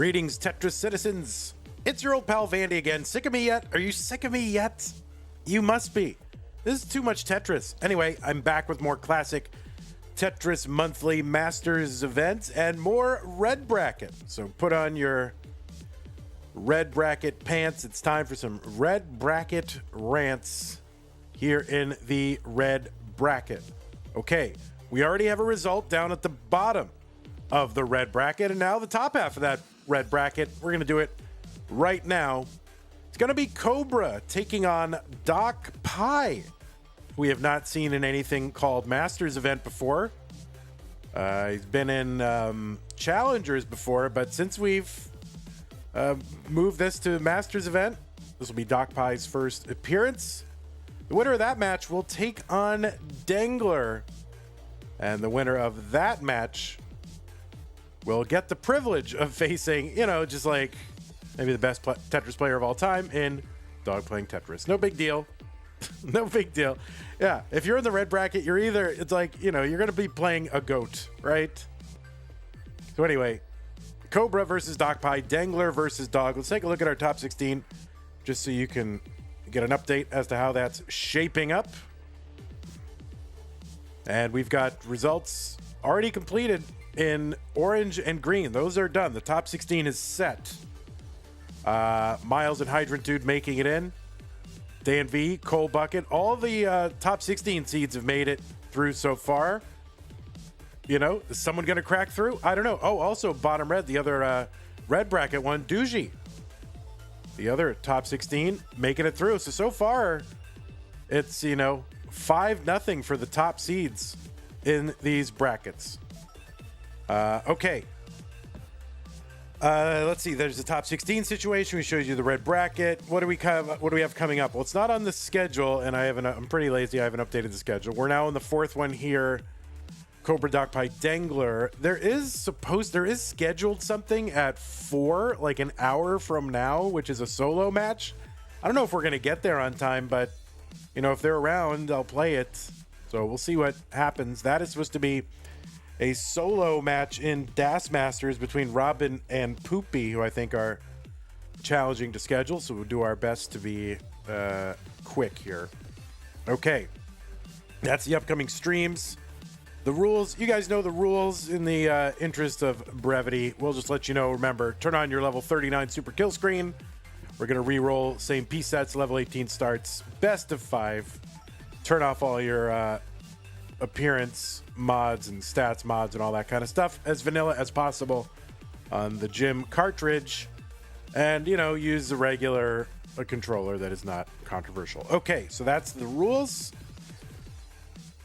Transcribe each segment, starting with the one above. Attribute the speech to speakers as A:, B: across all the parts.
A: Greetings, Tetris citizens. It's your old pal Vandy again. Sick of me yet? Are you sick of me yet? You must be. This is too much Tetris. Anyway, I'm back with more classic Tetris monthly Masters events and more red bracket. So put on your red bracket pants. It's time for some red bracket rants here in the red bracket. Okay, we already have a result down at the bottom of the red bracket, and now the top half of that red bracket. We're going to do it right now. It's going to be Cobra taking on Docpi. We have not seen in anything called Masters event before. He's been in Challengers before, but since we've moved this to Masters event, this will be Docpi's first appearance. The winner of that match will take on Dengler, and the winner of that match will get the privilege of facing, just like maybe the best Tetris player of all time in Dog Playing Tetris. No big deal. No big deal. Yeah, if you're in the red bracket, it's like, you're going to be playing a goat, right? So anyway, Cobra versus Docpi, Dangler versus Dog. Let's take a look at our top 16 just so you can get an update as to how that's shaping up. And we've got results already completed in orange and green. Those are done. The top 16 is set. Miles and Hydrant Dude making it in. Dan V, Cole Bucket. All the top 16 seeds have made it through so far. Is someone going to crack through? I don't know. Oh, also bottom red, the other red bracket one, Doogie. The other top 16 making it through. So far, it's, 5-0 for the top seeds in these brackets. Okay. Let's see. There's the top 16 situation. We showed you the red bracket. What do we have coming up? Well, it's not on the schedule, and I'm pretty lazy. I haven't updated the schedule. We're now in the fourth one here. Cobra Docpi Dangler. There is scheduled something at 4, like an hour from now, which is a solo match. I don't know if we're gonna get there on time, but if they're around, I'll play it. So we'll see what happens. That is supposed to be a solo match in Das Masters between Robin and Poopy, who I think are challenging to schedule. So we'll do our best to be quick here. Okay, that's the upcoming streams. The rules, you guys know the rules. In the interest of brevity, we'll just let you know. Remember, turn on your level 39 super kill screen. We're going to re-roll same piece sets. Level 18 starts. Best of 5. Turn off all your appearance mods and stats mods and all that kind of stuff as vanilla as possible on the gym cartridge, and use the regular controller that is not controversial. Okay, so that's the rules.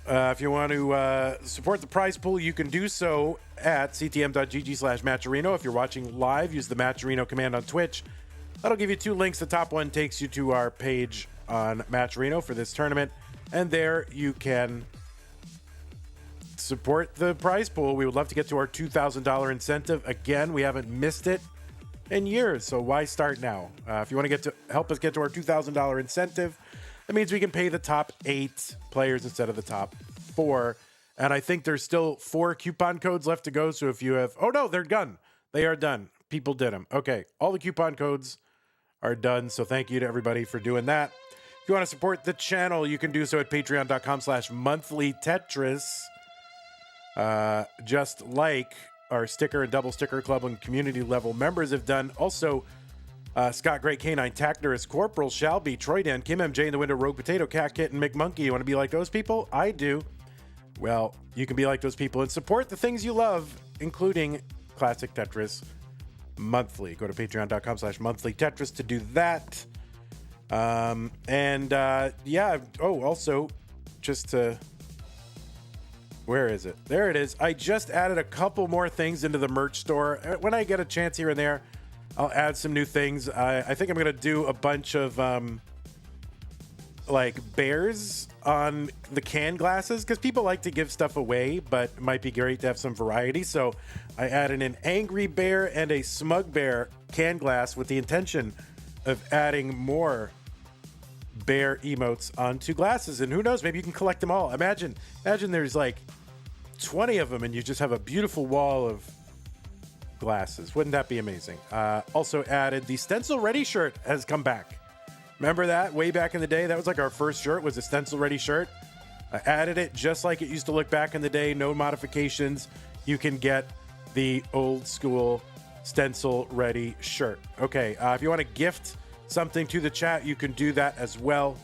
A: If you want to support the prize pool, you can do so at ctm.gg/Matcherino. If you're watching live, use the Matcherino command on Twitch. That'll give you 2 links. The top one takes you to our page on Matcherino for this tournament, and there you can support the prize pool. We would love to get to our $2,000 incentive. Again, we haven't missed it in years, so why start now? If you want to help us get to our $2,000 incentive, that means we can pay the top 8 players instead of the top 4. And I think there's still 4 coupon codes left to go. So if you have, oh no, they're done. They are done. People did them. Okay, all the coupon codes are done. So thank you to everybody for doing that. If you want to support the channel, you can do so at patreon.com/monthlytetris. Just like our sticker and double sticker club and community level members have done. Also, Scott Great Canine, Tactorus, Corporal, Shalby, Troy Dan, Kim MJ in the window, Rogue Potato, Cat Kitten, McMonkey. You want to be like those people? I do. Well, you can be like those people and support the things you love, including Classic Tetris Monthly. Go to patreon.com/monthlytetris to do that. Also, just to... Where is it? There it is. I just added a couple more things into the merch store. When I get a chance here and there, I'll add some new things. I think I'm going to do a bunch of bears on the can glasses, because people like to give stuff away, but it might be great to have some variety. So I added an angry bear and a smug bear can glass with the intention of adding more bear emotes onto glasses. And who knows, maybe you can collect them all. Imagine there's like 20 of them and you just have a beautiful wall of glasses. Wouldn't that be amazing? Also added the Stencil Ready shirt has come back. Remember that way back in the day? That was like our first shirt, was a Stencil Ready shirt. I added it just like it used to look back in the day. No modifications. You can get the old school Stencil Ready shirt. Okay, if you want to gift something to the chat, you can do that as well.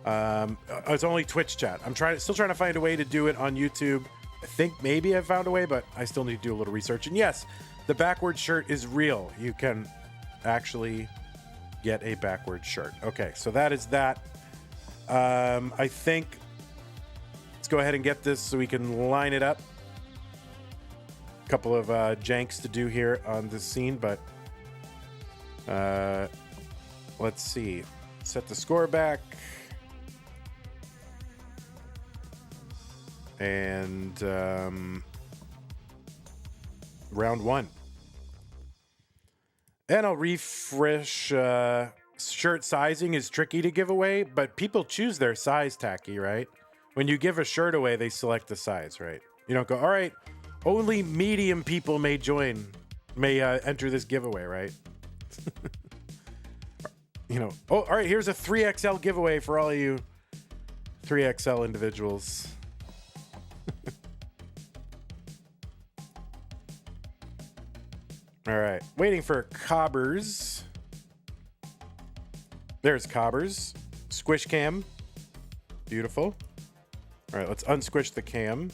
A: It's only Twitch chat. I'm still trying to find a way to do it on YouTube. I think maybe I found a way, but I still need to do a little research. And yes, the backward shirt is real. You can actually get a backward shirt. Okay, so that is that. I think let's go ahead and get this so we can line it up. A couple of janks to do here on this scene, but let's see. Set the score back. And round one. And I'll refresh. Shirt sizing is tricky to give away, but people choose their size, Tacky, right? When you give a shirt away, they select the size, right? You don't go, all right, only medium people may enter this giveaway, right? You know, oh, all right, here's a 3XL giveaway for all of you 3XL individuals. All right, waiting for Cobbers. There's Cobbers. Squish cam. Beautiful. All right, let's unsquish the cam.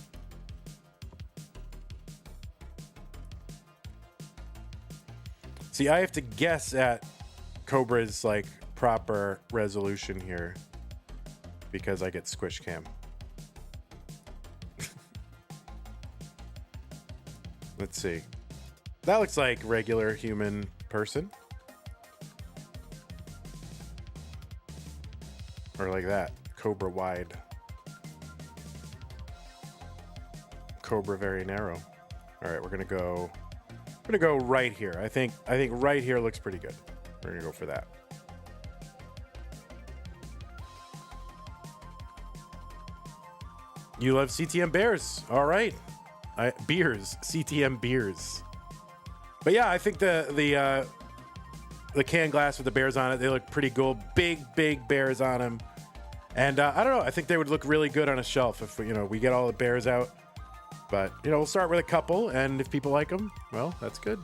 A: See, I have to guess at Cobra's like proper resolution here because I get squish cam. Let's see. That looks like regular human person. Or like that. Cobra wide. Cobra very narrow. All right, we're gonna go right here. I think right here looks pretty good. We're gonna go for that. You love CTM bears. All right. Beers. CTM beers. But yeah, I think the canned glass with the bears on it, they look pretty cool. Big bears on them. And I don't know. I think they would look really good on a shelf if we get all the bears out. But we'll start with a couple, and if people like them, well, that's good.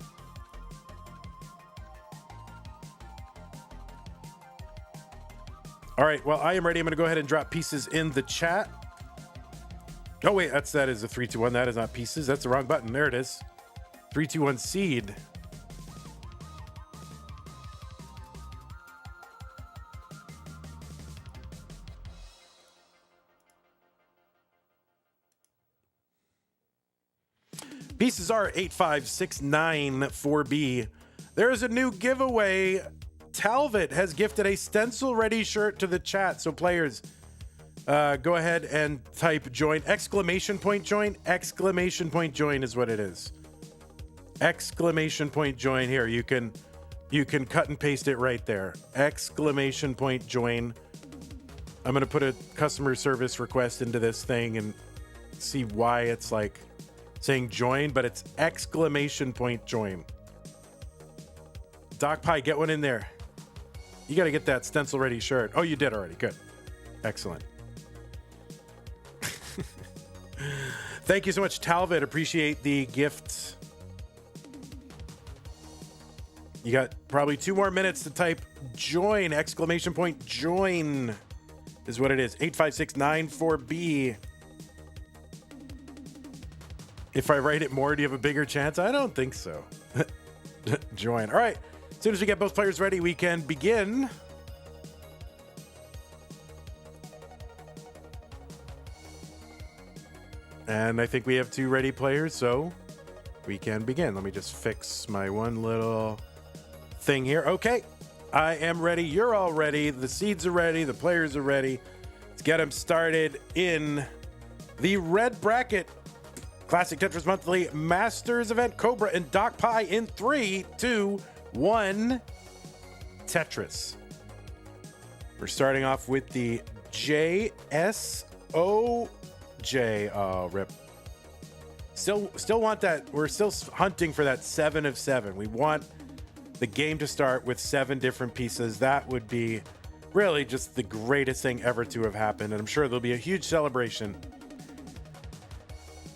A: All right. Well, I am ready. I'm going to go ahead and drop pieces in the chat. Oh wait, that is a 3, 2, 1. That is not pieces. That's the wrong button. There it is. 3, 2, 1 seed. Pieces are 85694B. There is a new giveaway. Talvit has gifted a Stencil Ready shirt to the chat. So players, go ahead and type join. Exclamation point join. Exclamation point join is what it is. Exclamation point join here. You can cut and paste it right there. Exclamation point join. I'm going to put a customer service request into this thing and see why it's like saying join, but it's exclamation point join. Docpi, get one in there. You got to get that Stencil Ready shirt. Oh, you did already. Good. Excellent. Thank you so much, Talvit. Appreciate the gift. You got probably 2 more minutes to type join. Exclamation point join is what it is. 85694B. If I write it more, do you have a bigger chance? I don't think so. Join. All right. As soon as we get both players ready, we can begin. And I think we have 2 ready players, so we can begin. Let me just fix my one little thing here. Okay. I am ready. You're all ready. The seeds are ready. The players are ready. Let's get them started in the red bracket. Classic Tetris Monthly Masters event. Cobra and Docpi in 3, 2, 1. Tetris. We're starting off with the JSOJ. Oh, rip. Still want that. We're still hunting for that 7 of 7. We want the game to start with 7 different pieces. That would be really just the greatest thing ever to have happened. And I'm sure there'll be a huge celebration.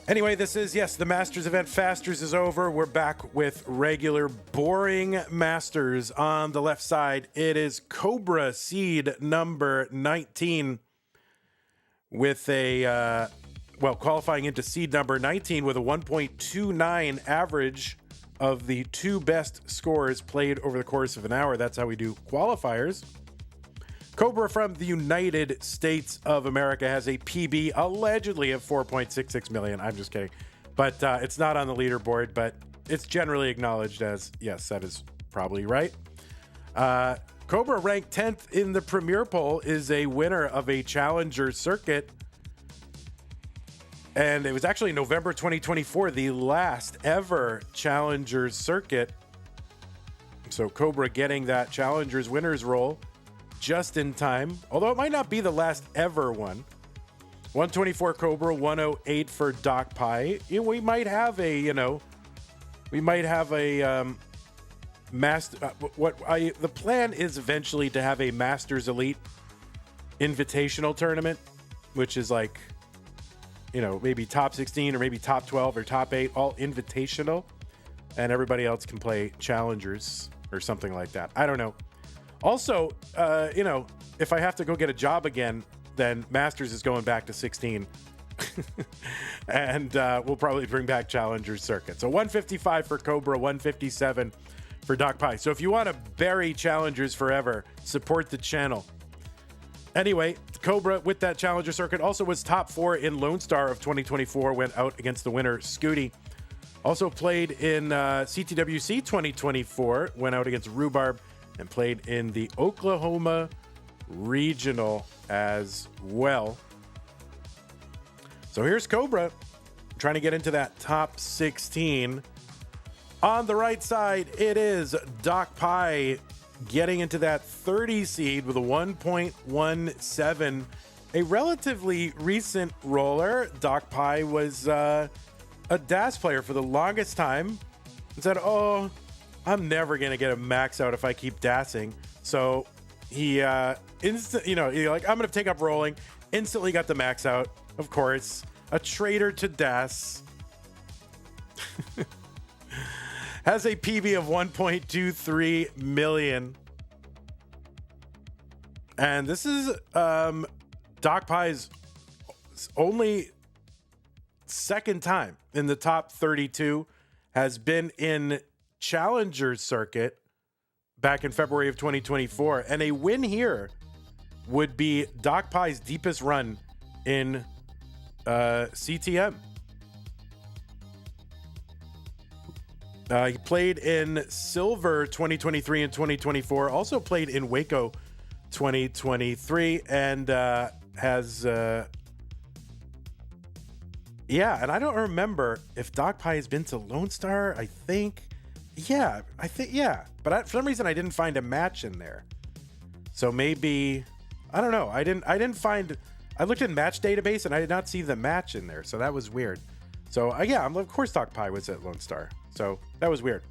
A: Anyway, this is, yes, the Masters event. Fasters is over. We're back with regular, boring Masters. On the left side, it is Cobra seed number 19 with a, qualifying into seed number 19 with a 1.29 average of the 2 best scores played over the course of an hour. That's how we do qualifiers. Cobra from the United States of America has a PB allegedly of 4.66 million. I'm just kidding. But it's not on the leaderboard, but it's generally acknowledged as, yes, that is probably right. Cobra, ranked 10th in the Premier poll, is a winner of a Challenger circuit. And it was actually November 2024, the last ever Challengers circuit. So Cobra getting that Challengers winners roll just in time, although it might not be the last ever one. 124 Cobra, 108 for Docpi. We might have a, master. The plan is eventually to have a Masters Elite Invitational tournament, which is like, maybe top 16 or maybe top 12 or top 8, all invitational, and everybody else can play challengers or something like that. I don't know. Also, if I have to go get a job again, then Masters is going back to 16. And we'll probably bring back Challengers circuit. So 155 for Cobra, 157 for Docpi. So if you want to bury Challengers forever, support the channel. Anyway, Cobra with that Challenger circuit also was top 4 in Lone Star of 2024, went out against the winner, Scooty. Also played in CTWC 2024, went out against Rhubarb, and played in the Oklahoma Regional as well. So here's Cobra trying to get into that top 16. On the right side, it is Docpi getting into that 30 seed with a 1.17. A relatively recent roller. Docpi was a DAS player for the longest time and said, I'm never going to get a max out if I keep DASing. So he, I'm going to take up rolling. Instantly got the max out, of course. A traitor to DAS. Has a PB of 1.23 million. And this is Docpi's only second time in the top 32. Has been in Challenger circuit back in February of 2024. And a win here would be Docpi's deepest run in CTM. He played in Silver 2023 and 2024. Also played in Waco 2023 and has... and I don't remember if Docpi has been to Lone Star. I think... But for some reason, I didn't find a match in there. So maybe... I don't know. I didn't find... I looked in match database and I did not see the match in there. So that was weird. So of course Docpi was at Lone Star. So that was weird.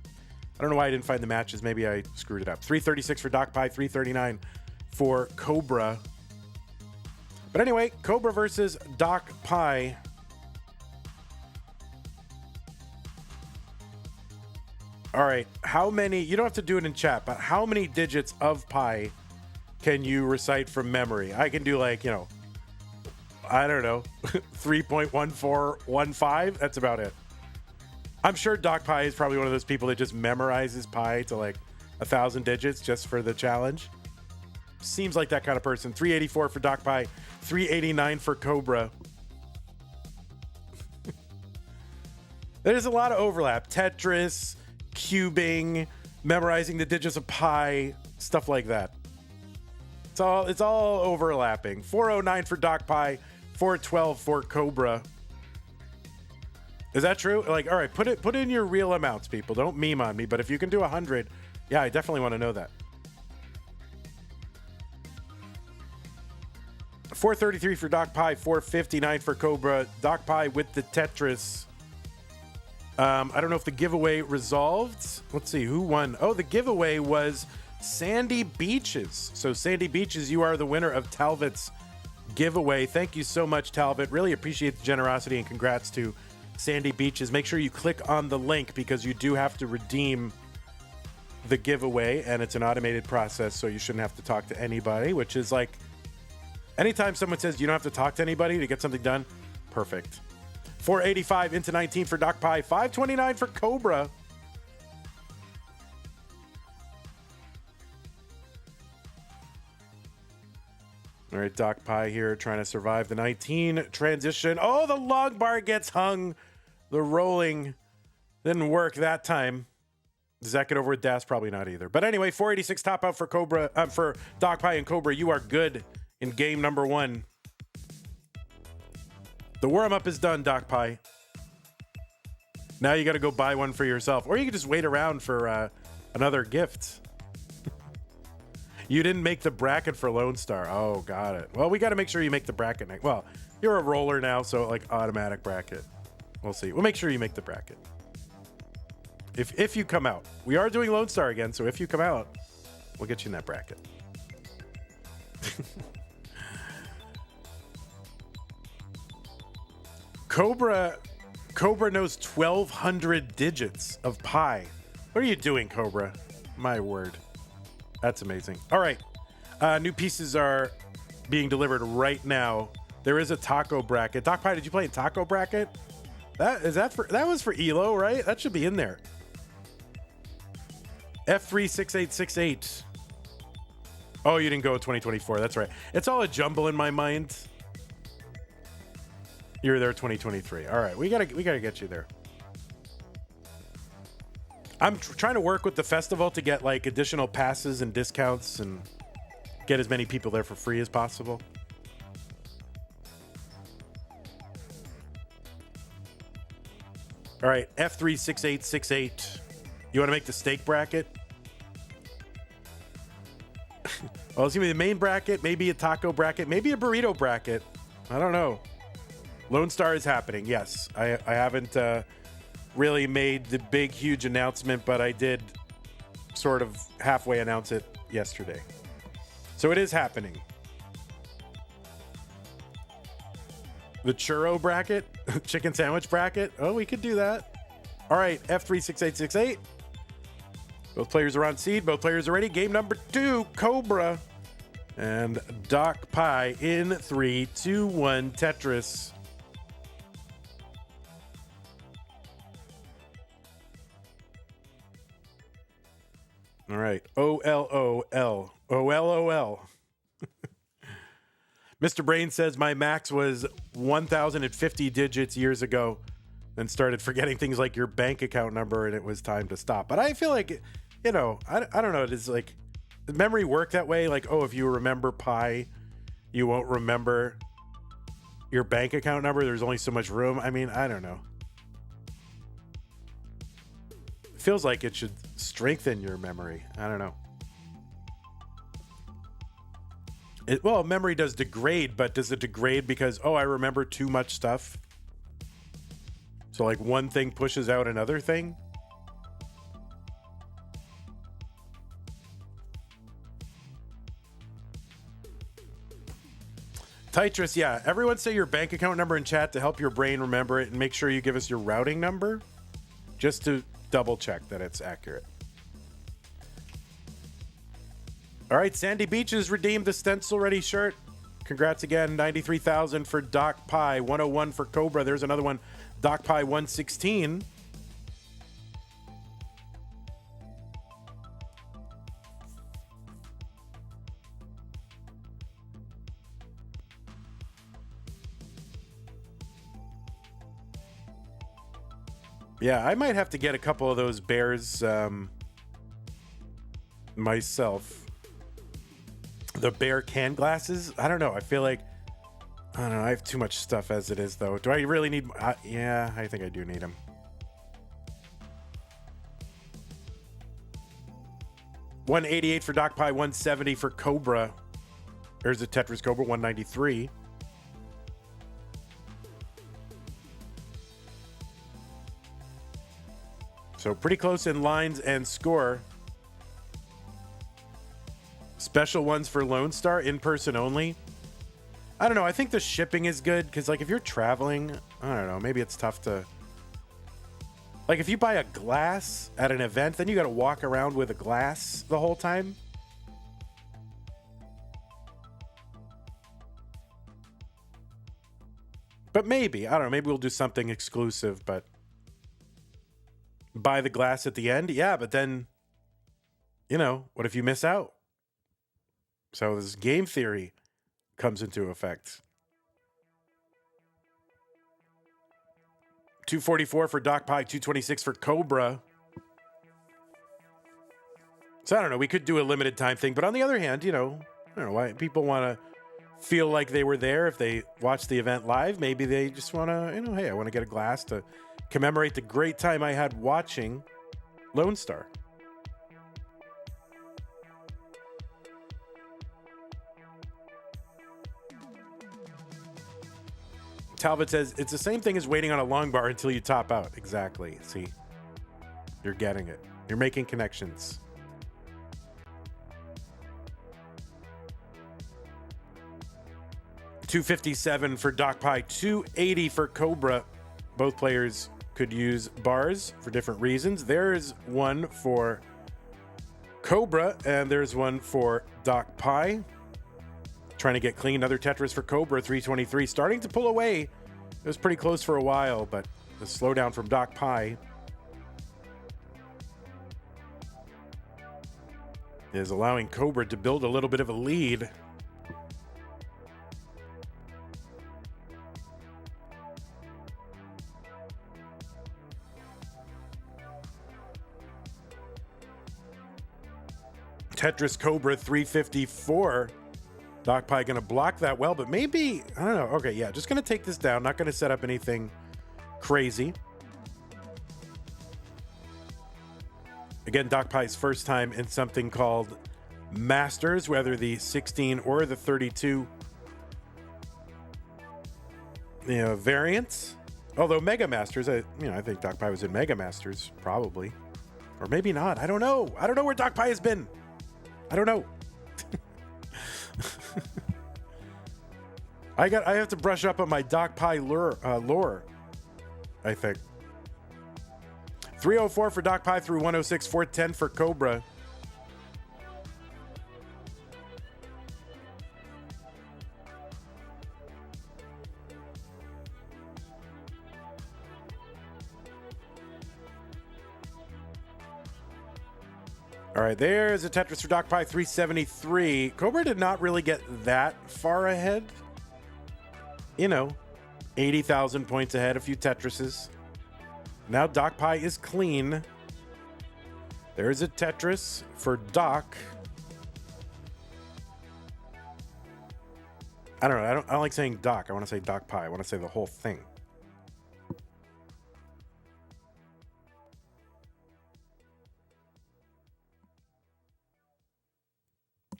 A: I don't know why I didn't find the matches. Maybe I screwed it up. 336 for Docpi, 339 for Cobra. But anyway, Cobra versus Docpi. All right, how many, you don't have to do it in chat, but how many digits of pi can you recite from memory? I can do I don't know, 3.1415. That's about it. I'm sure Docpi is probably one of those people that just memorizes pi to 1,000 digits just for the challenge. Seems like that kind of person. 384 for Docpi, 389 for Cobra. There's a lot of overlap. Tetris, cubing, memorizing the digits of pi, stuff like that. It's all overlapping. 409 for Docpi, 412 for Cobra. Is that true? All right, put in your real amounts, people. Don't meme on me, but if you can do 100, I definitely want to know that. 433 for Docpi, 459 for Cobra. Docpi with the Tetris. I don't know if the giveaway resolved. Let's see who won. Oh, the giveaway was Sandy Beaches. So Sandy Beaches, you are the winner of Talbot's giveaway. Thank you so much, Talbot. Really appreciate the generosity, and congrats to Sandy Beaches. Make sure you click on the link because you do have to redeem the giveaway, and it's an automated process, so you shouldn't have to talk to anybody, which is like anytime someone says you don't have to talk to anybody to get something done, perfect. 485 into 19 for Docpi, 529 for Cobra. All right, Docpi here trying to survive the 19 transition. Oh, the long bar gets hung. The rolling didn't work that time. Does that get over with Das? Probably not either. But anyway, 486 top out for Cobra, for Docpi and Cobra. You are good in game number 1. The warm-up is done, Docpi. Now you got to go buy one for yourself. Or you can just wait around for another gift. You didn't make the bracket for Lone Star. Oh, got it. Well, we got to make sure you make the bracket. Well, you're a roller now, so like automatic bracket. We'll see. We'll make sure you make the bracket. If you come out. We are doing Lone Star again, so if you come out, we'll get you in that bracket. Cobra knows 1,200 digits of pi. What are you doing, Cobra? My word. That's amazing. All right. New pieces are being delivered right now. There is a taco bracket. Doc Pie, did you play a taco bracket? That was for Elo, right? That should be in there. F36868. Oh, you didn't go with 2024. That's right. It's all a jumble in my mind. You're there 2023. All right, we gotta get you there. I'm trying to work with the festival to get like additional passes and discounts and get as many people there for free as possible. All right, F36868. You want to make the steak bracket? Well, it's gonna be the main bracket, maybe a taco bracket, maybe a burrito bracket. I don't know. Lone Star is happening. Yes, I haven't really made the big, huge announcement, but I did sort of halfway announce it yesterday. So it is happening. The churro bracket, chicken sandwich bracket. Oh, we could do that. All right, F36868. Both players are on seed. Both players are ready. Game number 2, Cobra and Doc Pie in 3, 2, 1, Tetris. All right. OLOL. OLOL. Mr. Brain says my max was 1,050 digits years ago, then started forgetting things like your bank account number, and it was time to stop. But I feel like, I don't know. It is like, does memory work that way? Like, oh, if you remember pi, you won't remember your bank account number. There's only so much room. I mean, I don't know. It feels like it should strengthen your memory. I don't know. Well, memory does degrade, but does it degrade because, I remember too much stuff? So like one thing pushes out another thing? Tetris, yeah. Everyone say your bank account number in chat to help your brain remember it, and make sure you give us your routing number just to double check that it's accurate. All right, Sandy Beaches redeemed the stencil ready shirt. Congrats again. 93,000 for Doc Pie, 101 for Cobra. There's another one, Doc Pie 116. Yeah, I might have to get a couple of those bears myself. The bear can glasses? I don't know. I feel like, I don't know. I have too much stuff as it is, though. Do I really need... yeah, I think I do need them. $188 for Doc Pie, $170 for Cobra. There's a Tetris Cobra, $193. So pretty close in lines and score. Special ones for Lone Star, in person only. I don't know. I think the shipping is good because, like, if you're traveling, I don't know. Maybe it's tough to. Like, if you buy a glass at an event, then you got to walk around with a glass the whole time. But maybe, I don't know. Maybe we'll do something exclusive, but buy the glass at the end. Yeah, but then, you know, what if you miss out? So this game theory comes into effect. 244 for Docpi, 226 for Cobra. So I don't know. We could do a limited time thing, but on the other hand, you know, I don't know why people want to feel like they were there if they watched the event live. Maybe they just want to, you know, hey, I want to get a glass to commemorate the great time I had watching Lone Star. Talbot says, it's the same thing as waiting on a long bar until you top out. Exactly. See, you're getting it. You're making connections. $257 for Docpi, $280 for Cobra. Both players could use bars for different reasons. There's one for Cobra, and there's one for Docpi. Trying to get clean. Another Tetris for Cobra, 323. Starting to pull away. It was pretty close for a while, but the slowdown from Docpi is allowing Cobra to build a little bit of a lead. Tetris Cobra, 354. Docpi going to block that well, but maybe, I don't know. Okay, yeah, just going to take this down. Not going to set up anything crazy. Again, Docpi's first time in something called Masters, whether the 16 or the 32 variants. Although Mega Masters, I think Docpi was in Mega Masters, probably. Or maybe not. I don't know. I don't know where Docpi has been. I don't know. I have to brush up on my Docpi lore, I think. 304 for Docpi through 106, 410 for Cobra. All right, there's a Tetris for Docpi, 373. Cobra did not really get that far ahead. 80,000 points ahead, a few Tetrises. Now Docpi is clean. There's a Tetris for Doc. I don't know. I don't like saying Doc. I want to say Docpi. I want to say the whole thing.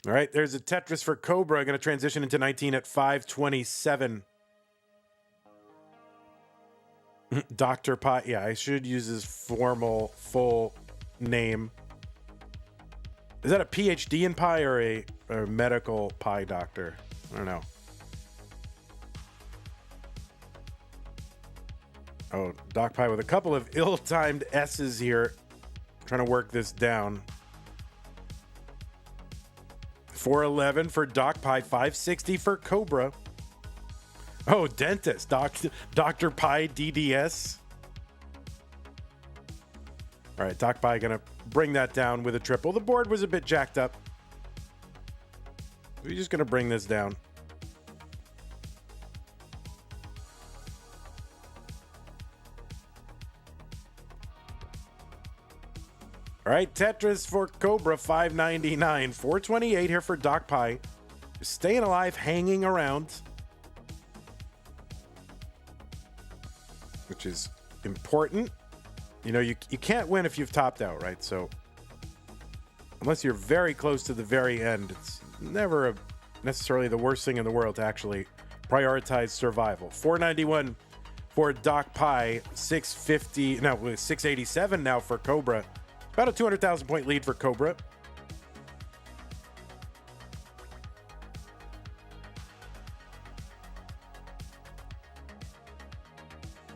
A: All right, there's a Tetris for Cobra. Going to transition into 19 at 527. Dr. Pi. Yeah, I should use his formal full name. Is that a PhD in Pi or a medical Pi doctor? I don't know. Oh, Doc Pi with a couple of ill-timed S's here. Trying to work this down. 411 for Doc Pi, 560 for Cobra. Oh, dentist, Dr. Pi DDS. All right, Doc Pi gonna bring that down with a triple. The board was a bit jacked up. We're just gonna bring this down. All right, Tetris for Cobra, 599. 428 here for Doc Pi. Just staying alive, hanging around. Which is important. You can't win if you've topped out, right? So unless you're very close to the very end, it's never necessarily the worst thing in the world to actually prioritize survival. 491 for Docpi, 687 now for Cobra. About a 200,000 point lead for Cobra.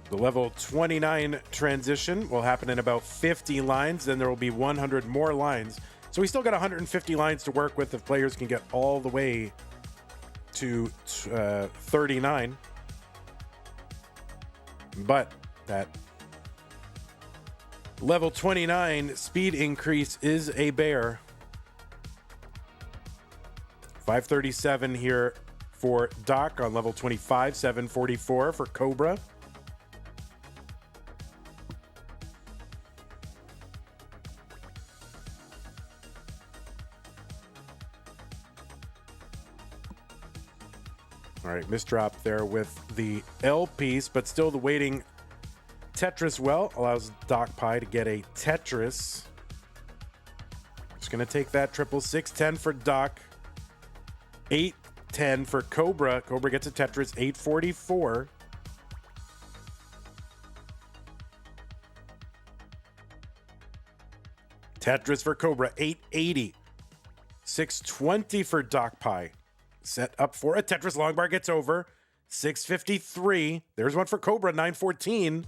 A: The level 29 transition will happen in about 50 lines. Then there will be 100 more lines. So we still got 150 lines to work with if players can get all the way to 39. But that level 29 speed increase is a bear. 537 here for Doc on level 25, 744 for Cobra. All right, misdrop there with the L piece, but still the waiting Tetris well allows Docpi to get a Tetris. Just going to take that triple 610 for Doc. 810 for Cobra. Cobra gets a Tetris, 844. Tetris for Cobra, 880. 620 for Docpi. Set up for a Tetris. Long bar gets over. 653. There's one for Cobra, 914.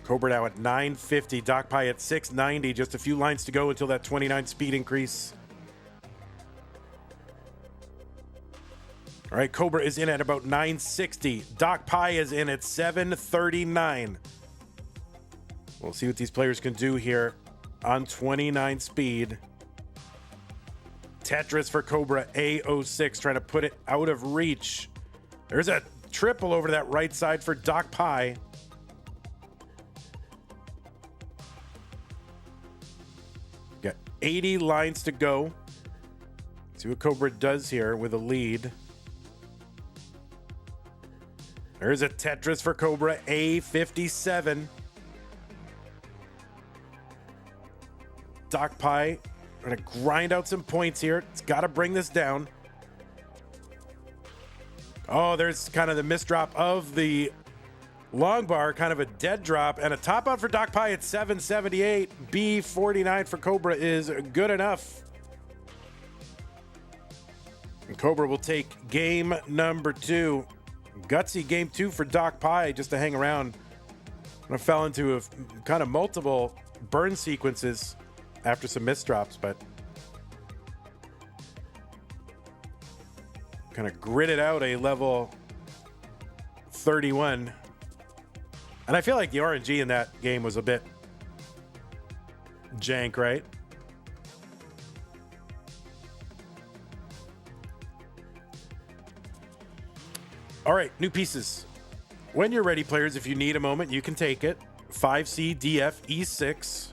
A: Cobra now at 950. Docpi at 690. Just a few lines to go until that 29 speed increase. All right, Cobra is in at about 960. Docpi is in at 739. We'll see what these players can do here on 29 speed. Tetris for Cobra, A06, trying to put it out of reach. There's a triple over to that right side for Docpi. Got 80 lines to go. See what Cobra does here with a lead. There's a Tetris for Cobra, A57. Docpi trying to grind out some points here. It's got to bring this down. Oh, there's kind of the misdrop of the long bar, kind of a dead drop, and a top out for Docpi at 778. B49 for Cobra is good enough. And Cobra will take game number 2. Gutsy game 2 for Docpi, just to hang around. I fell into a kind of multiple burn sequences after some misdrops, but kind of gritted out a level 31. And I feel like the RNG in that game was a bit jank, right? All right, new pieces. When you're ready, players, if you need a moment, you can take it. 5C, DF, E6.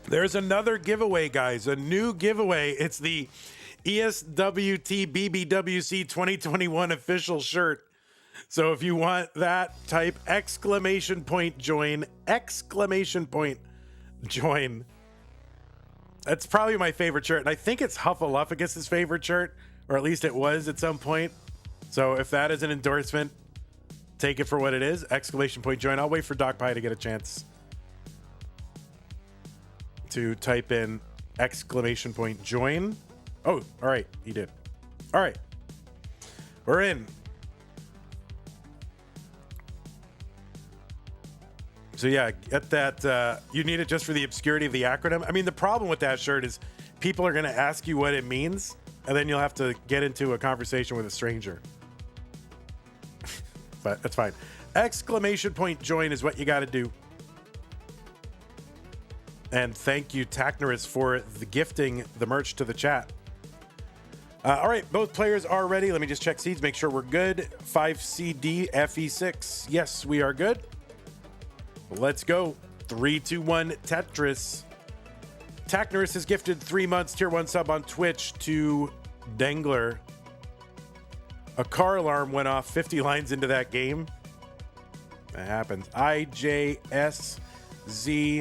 A: There's another giveaway, guys. A new giveaway. It's the ESWT BBWC 2021 official shirt. So if you want that, type exclamation point join, exclamation point join. That's probably my favorite shirt. And I think it's Huffaluffagus' favorite shirt, or at least it was at some point. So if that is an endorsement, take it for what it is. Exclamation point join. I'll wait for Docpi to get a chance to type in exclamation point join. Oh, all right. He did. All right. We're in. So yeah, get that. You need it just for the obscurity of the acronym. I mean, the problem with that shirt is people are going to ask you what it means, and then you'll have to get into a conversation with a stranger. But that's fine. Exclamation point join is what you got to do. And thank you, Tacnerus, for the gifting the merch to the chat. All right, both players are ready. Let me just check seeds, make sure we're good. 5CD, FE6. Yes, we are good. Let's go. 3, 2, 1, Tetris. Tacnerus has gifted 3 months tier 1 sub on Twitch to Dengler. A car alarm went off 50 lines into that game. That happens. IJSZ.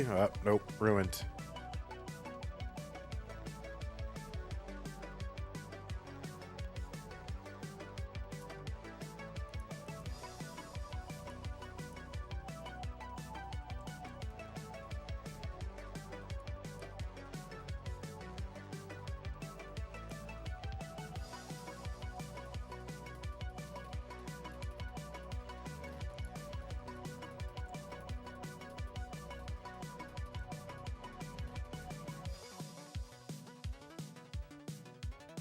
A: Oh, nope, ruined.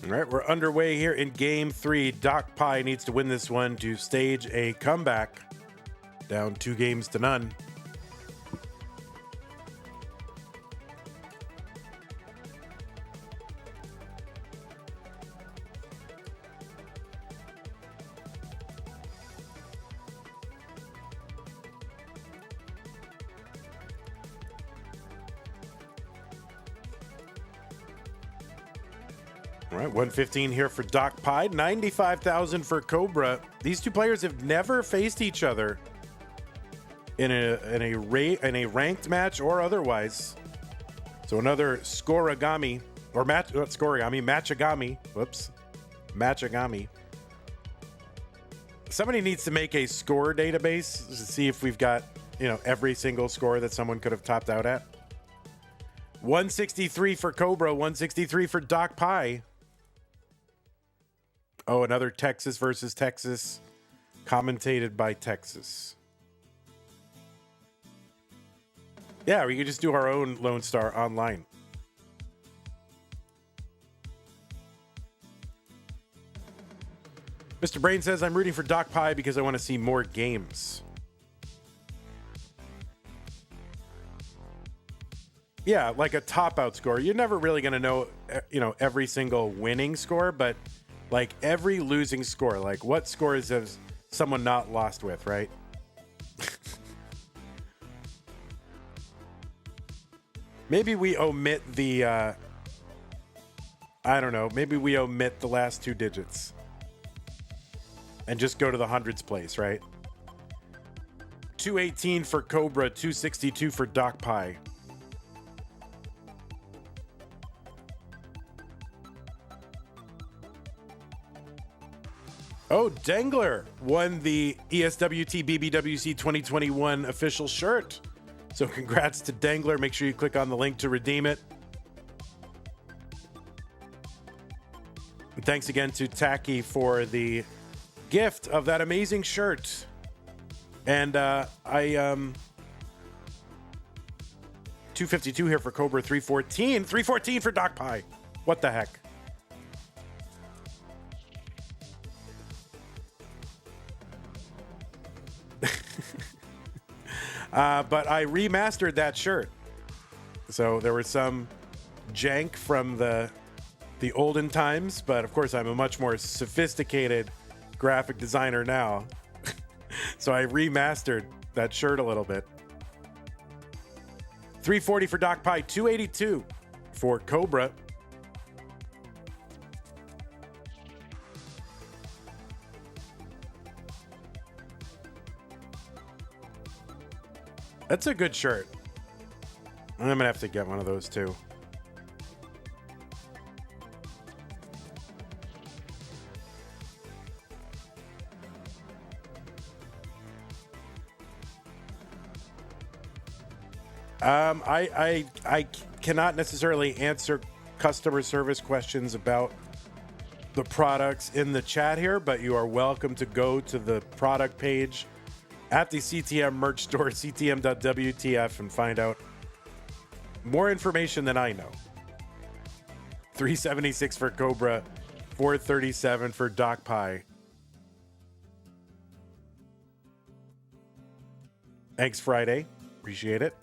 A: All right, we're underway here in game 3. Docpi needs to win this one to stage a comeback. Down 2 games to none. All right, 115 here for Docpi, 95,000 for Cobra. These two players have never faced each other in a ranked match or otherwise. So another scorigami or not scorigami, matchagami. Whoops, matchagami. Somebody needs to make a score database to see if we've got, every single score that someone could have topped out at. 163 for Cobra, 163 for Docpi. Oh, another Texas versus Texas, commentated by Texas. Yeah, we could just do our own Lone Star online. Mr. Brain says, I'm rooting for Docpi because I want to see more games. Yeah, like a top-out score. You're never really going to know, every single winning score, but like every losing score, like what scores has someone not lost with, right? Maybe we omit the, I don't know, maybe we omit the last 2 digits and just go to the hundreds place, right? 218 for Cobra, 262 for Docpi. Oh, Dengler won the ESWT BBWC 2021 official shirt. So congrats to Dangler. Make sure you click on the link to redeem it. And thanks again to Tacky for the gift of that amazing shirt. And 252 here for Cobra, 314. 314 for Docpi. What the heck? But I remastered that shirt. So there was some jank from the olden times, but of course I'm a much more sophisticated graphic designer now. So I remastered that shirt a little bit. 340 for Docpi, 282 for Cobra. That's a good shirt. I'm gonna have to get one of those too. I cannot necessarily answer customer service questions about the products in the chat here, but you are welcome to go to the product page at the CTM merch store, ctm.wtf, and find out more information than I know. 376 for Cobra, 437 for Docpi. Thanks, Friday. Appreciate it.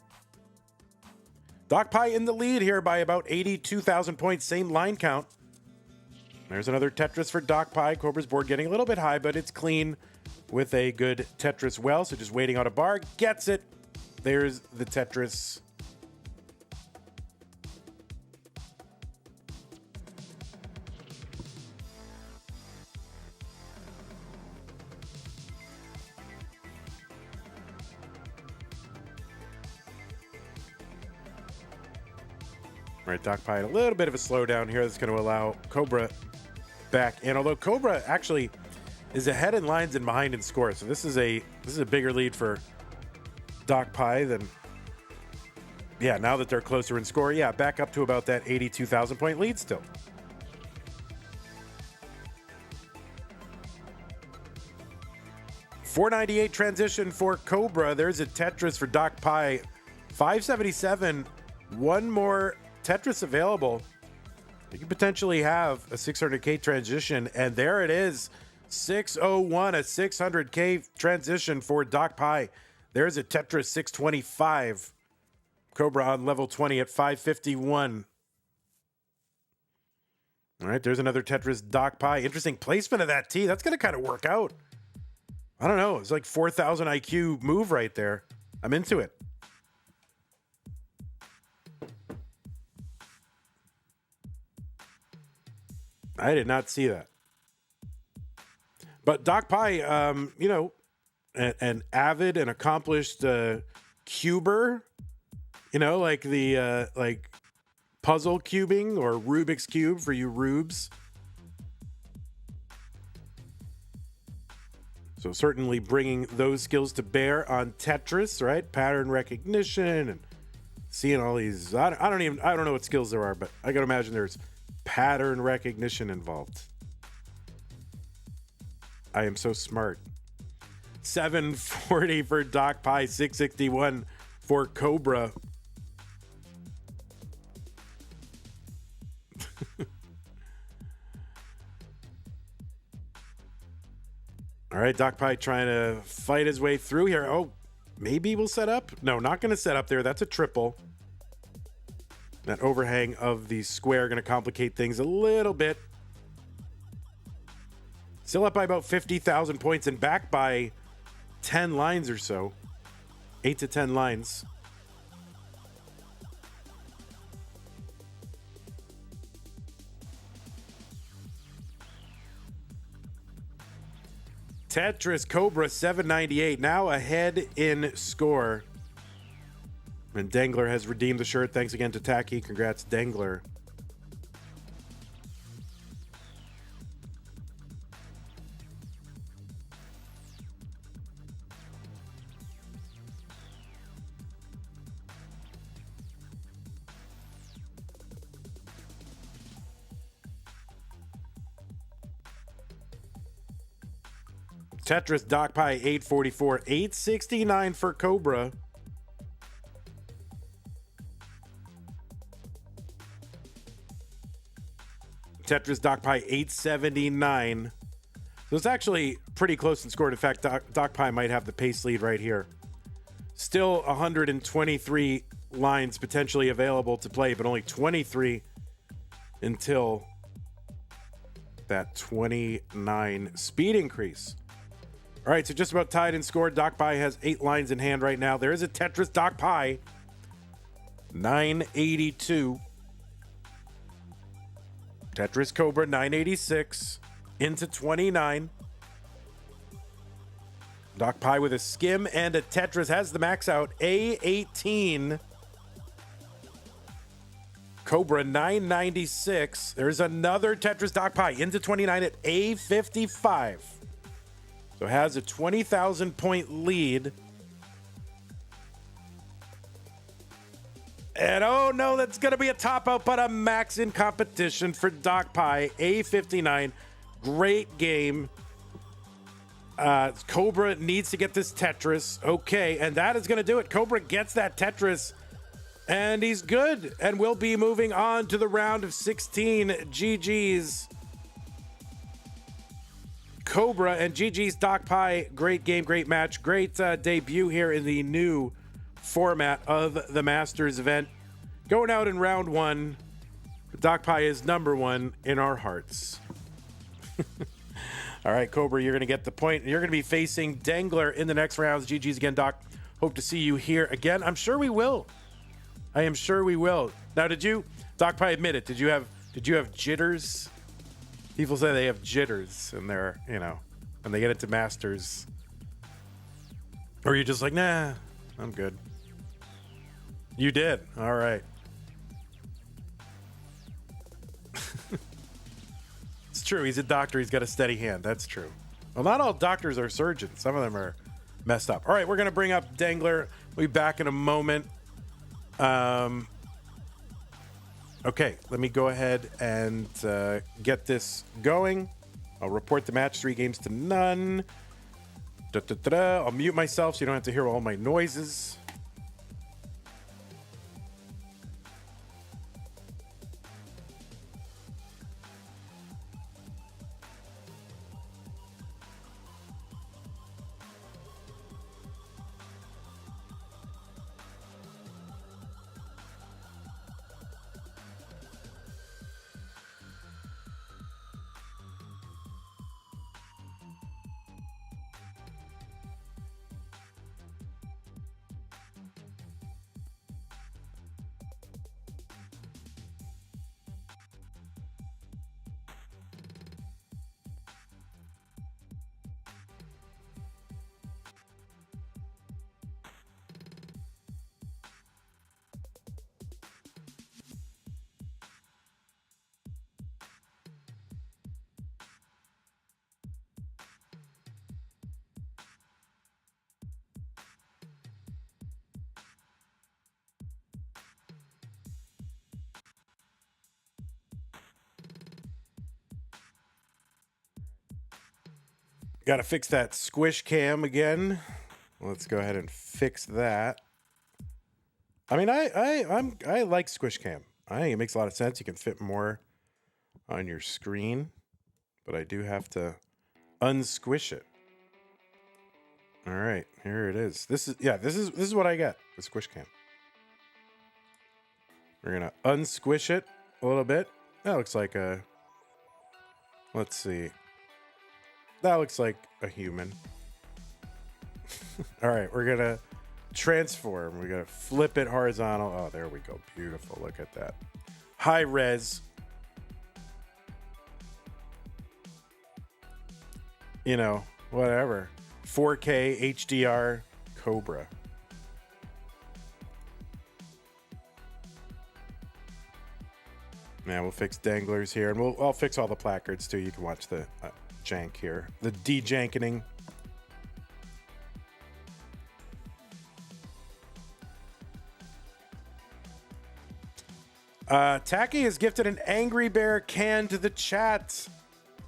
A: Docpi in the lead here by about 82,000 points. Same line count. There's another Tetris for Docpi. Cobra's board getting a little bit high, but it's clean with a good Tetris well. So just waiting on a bar. Gets it. There's the Tetris. All right, Docpi had a little bit of a slowdown here. That's going to allow Cobra back in. Although Cobra actually is ahead in lines and behind in score. So this is a bigger lead for Docpi than, yeah, now that they're closer in score. Yeah, back up to about that 82,000 point lead still. $498 transition for Cobra. There's a Tetris for Docpi. 577. One more Tetris available. You could potentially have a 600K transition, and there it is. 601, a 600K transition for Docpi. There's a Tetris 625. Cobra on level 20 at 551. All right, there's another Tetris Docpi. Interesting placement of that T. That's going to kind of work out. I don't know. It's like 4,000 IQ move right there. I'm into it. I did not see that. But Docpi, you know, an avid and accomplished cuber, you know, like the like puzzle cubing or Rubik's Cube for you rubes. So certainly bringing those skills to bear on Tetris, right? Pattern recognition and seeing all these. I don't know what skills there are, but I gotta imagine there's pattern recognition involved. I am so smart. 740 for Docpi, 661 for Cobra. All right, Docpi trying to fight his way through here. Oh, maybe we'll set up. No, not going to set up there. That's a triple. That overhang of the square going to complicate things a little bit. Still up by about 50,000 points and back by 10 lines or so. 8 to 10 lines. Tetris Cobra 798 now ahead in score. And Dangler has redeemed the shirt. Thanks again to Tacky. Congrats, Dengler. Tetris Docpi 844, 869 for Cobra. Tetris Docpi 879. So it's actually pretty close in score. In fact, Docpi might have the pace lead right here. Still 123 lines potentially available to play, but only 23 until that 29 speed increase. All right, so just about tied in score. Docpi has 8 lines in hand right now. There is a Tetris Docpi. 982. Tetris Cobra 986 into 29. Docpi with a skim and a Tetris has the max out. A18. Cobra 996. There's another Tetris Docpi into 29 at A55. So has a 20,000 point lead. And oh no, that's going to be a top out, but a max in competition for Docpi. A59. Great game. Cobra needs to get this Tetris. Okay, and that is going to do it. Cobra gets that Tetris, and he's good. And we'll be moving on to the round of 16. GG's Cobra and GG's Docpi. Great game, great match, great debut here in the new format of the Masters event. Going out in round 1, Docpi is number 1 in our hearts. All right, Cobra, you're going to get the point. You're going to be facing Dangler in the next rounds. GG's again, Doc. Hope to see you here again. I'm sure we will. I am sure we will. Now, Docpi, admit it, did you have jitters? People say they have jitters and they're, when they get into Masters. Or you're just like, nah, I'm good. You did. All right. true. He's a doctor. He's got a steady hand. That's true. Well, not all doctors are surgeons. Some of them are messed up. All right, we're going to bring up Dangler. We'll be back in a moment. Okay, let me go ahead and get this going. I'll report the match 3-0. I'll mute myself so you don't have to hear all my noises. Got to fix that squish cam again. Let's go ahead and fix that. I mean, I like squish cam. I think it makes a lot of sense. You can fit more on your screen, but I do have to unsquish it. All right, here it is. This is what I get with squish cam. We're gonna unsquish it a little bit. That looks like a. Let's see. That looks like a human. All right, we're gonna transform. We're gonna flip it horizontal. Oh, there we go. Beautiful. Look at that. High res. You know, whatever. 4K HDR Cobra. Now we'll fix danglers here, and I'll fix all the placards too. You can watch the jank here, the de-jankening. Tacky has gifted an Angry Bear can to the chat.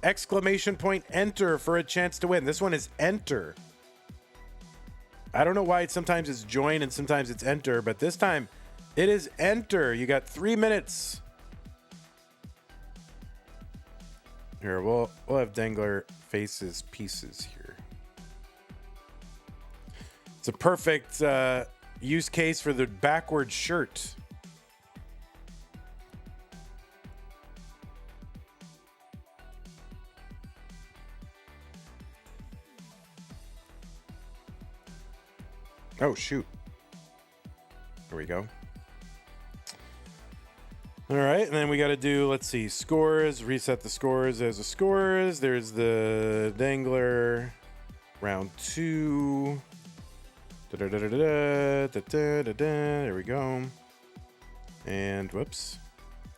A: Exclamation point enter for a chance to win. This one is enter. I don't know why sometimes it's join and sometimes it's enter, but this time it is enter. You got 3 minutes. Here, we'll have Dengler faces pieces here. It's a perfect use case for the backward shirt. Oh, shoot. There we go. All right, and then we got to do, let's see, scores, reset the scores as the scores. There's the Dangler, round 2. There we go. And whoops,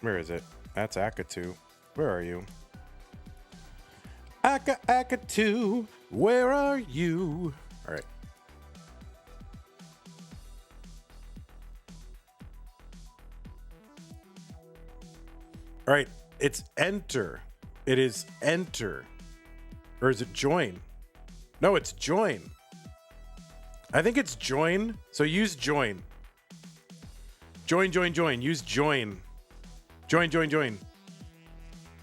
A: where is it? That's Aka2. Where are you? Aka2, where are you? All right. All right, it's enter. It is enter. Or is it join? No, it's join. I think it's join. So use join. Join. Use join. Join.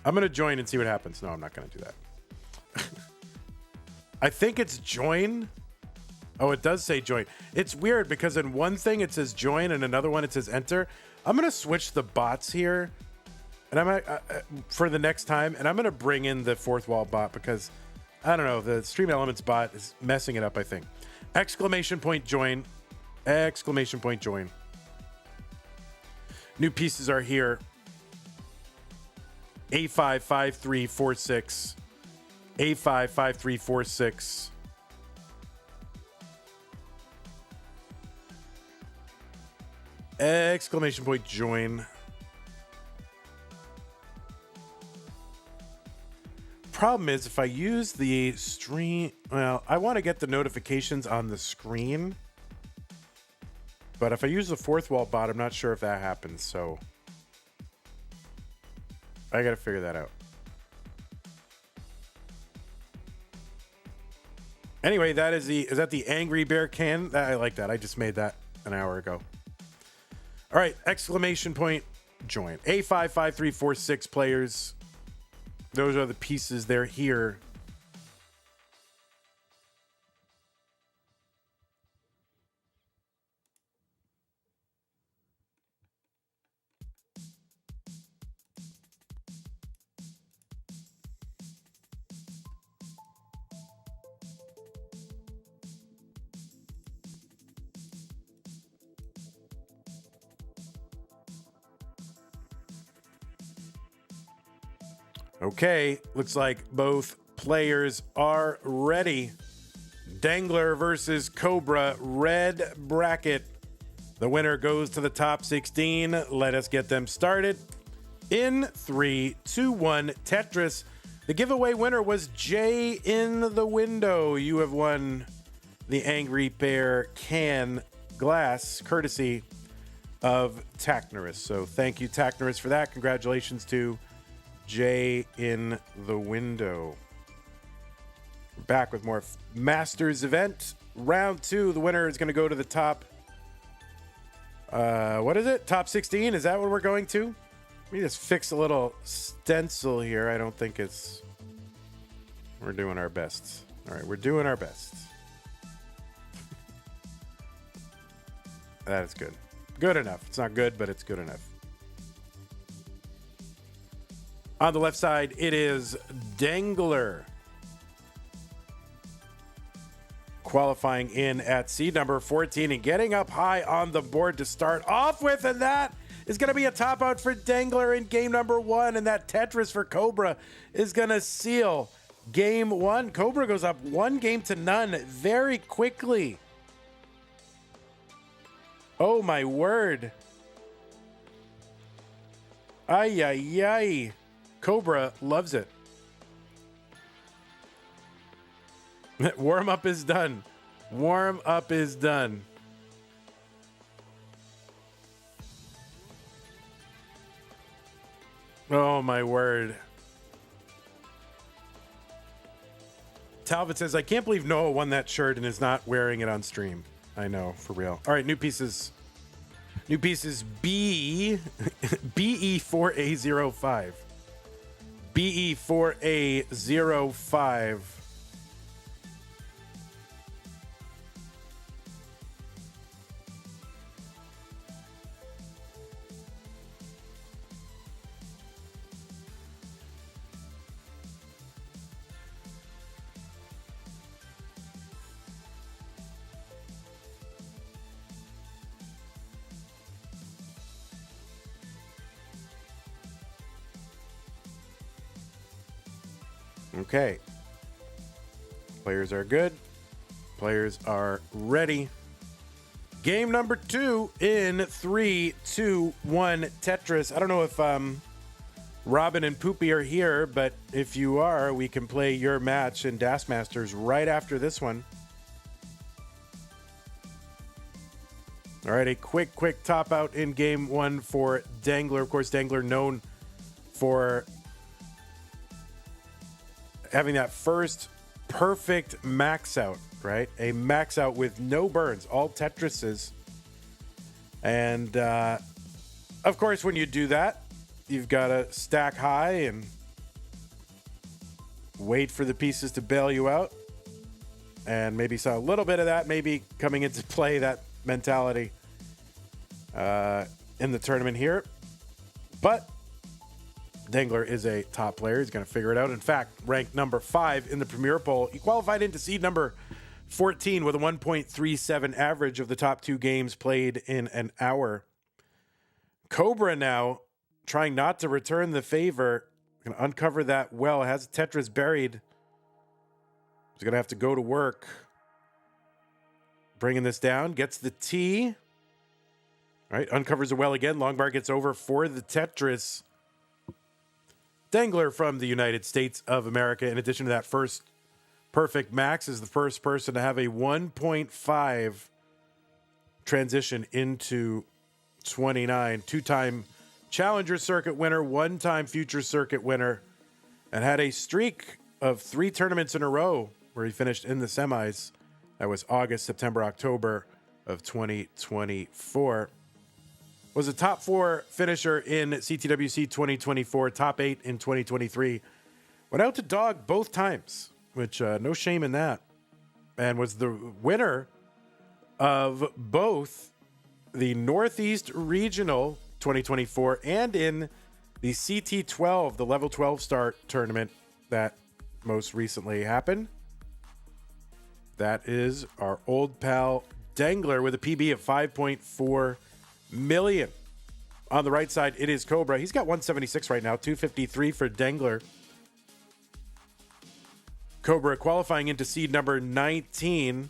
A: I'm going to join and see what happens. No, I'm not going to do that. I think it's join. Oh, it does say join. It's weird because in one thing it says join and another one it says enter. I'm going to switch the bots here. And I'm for the next time, and I'm going to bring in the fourth wall bot because, I don't know, the Stream Elements bot is messing it up, I think. Exclamation point join. Exclamation point join. New pieces are here. A55346. A55346. Exclamation point join. problem is if I use the stream, well, I want to get the notifications on the screen. But if I use the fourth wall bot, I'm not sure if that happens. So I got to figure that out. Anyway, is that the Angry Bear can? I like that. I just made that an hour ago. All right, exclamation point, join. A55346 players. Those are the pieces. They're here. Okay, looks like both players are ready. Dangler versus Cobra, red bracket. The winner goes to the top 16. Let us get them started. In 3, 2, 1, Tetris. The giveaway winner was Jay in the window. You have won the Angry Bear can glass, courtesy of Tacnerus. So thank you, Tacnerus, for that. Congratulations to Jay in the window. We're back with more Masters event. Round 2, the winner is going to go to the top. What is it? Top 16? Is that what we're going to? Let me just fix a little stencil here. I don't think it's... We're doing our best. All right, we're doing our best. That is good. Good enough. It's not good, but it's good enough. On the left side, it is Dengler. Qualifying in at seed number 14 and getting up high on the board to start off with. And that is going to be a top out for Dangler in game number 1. And that Tetris for Cobra is going to seal game 1. Cobra goes up 1 game to none very quickly. Oh, my word. Ay, ay, ay. Cobra loves it. Warm up is done. Warm up is done. Oh, my word. Talbot says, I can't believe Noah won that shirt and is not wearing it on stream. I know, for real. All right, new pieces. New pieces B. BE4A05. BE4A05. Okay. Players are good. Players are ready. Game number 2 in 3, 2, 1, Tetris. I don't know if Robin and Poopy are here, but if you are, we can play your match in Das Masters right after this one. All right, a quick top out in game 1 for Dangler. Of course, Dangler known for having that first perfect max out, right? A max out with no burns, all Tetrises. And of course, when you do that, you've got to stack high and wait for the pieces to bail you out. And maybe saw a little bit of that, maybe coming into play, that mentality in the tournament here. But Dangler is a top player. He's going to figure it out. In fact, ranked number 5 in the Premier Poll. He qualified into seed number 14 with a 1.37 average of the top 2 games played in an hour. Cobra now trying not to return the favor. Going to uncover that well. Has Tetris buried. He's going to have to go to work. Bringing this down. Gets the T. All right. Uncovers a well again. Long bar gets over for the Tetris. Dengler from the United States of America. In addition to that first perfect, Max is the first person to have a 1.5 transition into 29. Two-time Challenger Circuit winner, one-time Future Circuit winner, and had a streak of 3 tournaments in a row where he finished in the semis. That was August, September, October of 2024. Was a top 4 finisher in CTWC 2024, top 8 in 2023. Went out to dog both times, which no shame in that. And was the winner of both the Northeast Regional 2024 and in the CT12, the Level 12 Start tournament that most recently happened. That is our old pal Dangler with a PB of 5.4 million. On the right side, it is Cobra. He's got 176 right now, 253 for Dangler. Cobra qualifying into seed number 19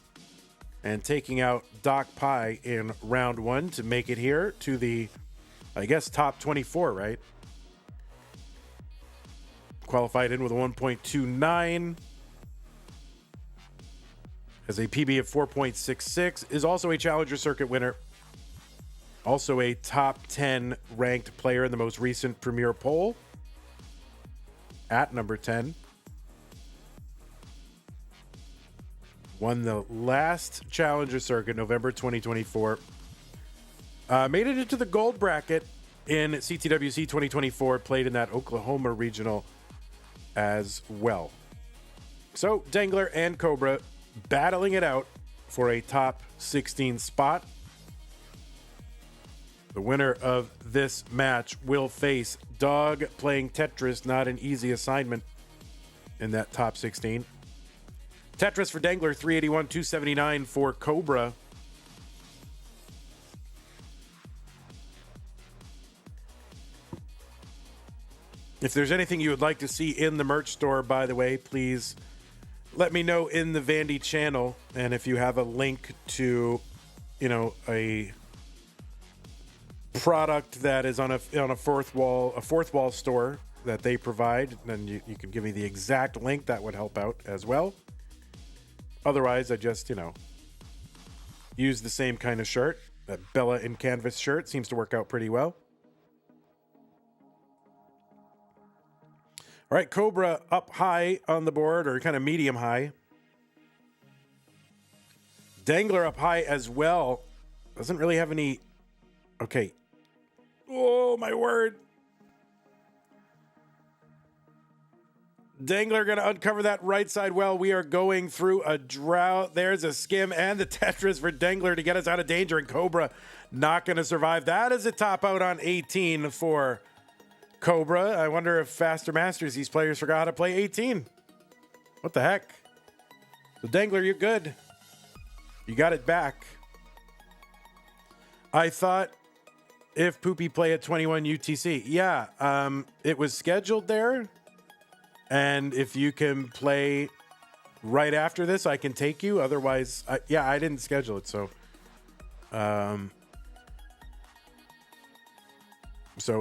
A: and taking out Docpi in round 1 to make it here to the, I guess, top 24, right? Qualified in with a 1.29. Has a PB of 4.66. Is also a Challenger Circuit winner. Also a top 10 ranked player in the most recent Premier poll at number 10. Won the last Challenger Circuit, November 2024. Made it into the gold bracket in CTWC 2024. Played in that Oklahoma regional as well. So Dangler and Cobra battling it out for a top 16 spot. The winner of this match will face Dog playing Tetris. Not an easy assignment in that top 16. Tetris for Dangler, 381, 279 for Cobra. If there's anything you would like to see in the merch store, by the way, please let me know in the Vandy channel. And if you have a link to, a product that is on a fourth wall store that they provide, then you can give me the exact link. That would help out as well. Otherwise, I just, use the same kind of shirt. That Bella in canvas shirt seems to work out pretty well. All right, Cobra up high on the board, or kind of medium high. Dangler up high as well. Doesn't really have any... Okay. Oh, my word. Dangler going to uncover that right side well. We are going through a drought. There's a skim and the Tetris for Dangler to get us out of danger, and Cobra not going to survive. That is a top out on 18 for Cobra. I wonder if Faster Masters, these players forgot how to play 18. What the heck? So Dangler, you're good. You got it back. I thought if Poopy play at 21 UTC. Yeah, it was scheduled there. And if you can play right after this, I can take you. Otherwise, I didn't schedule it. So,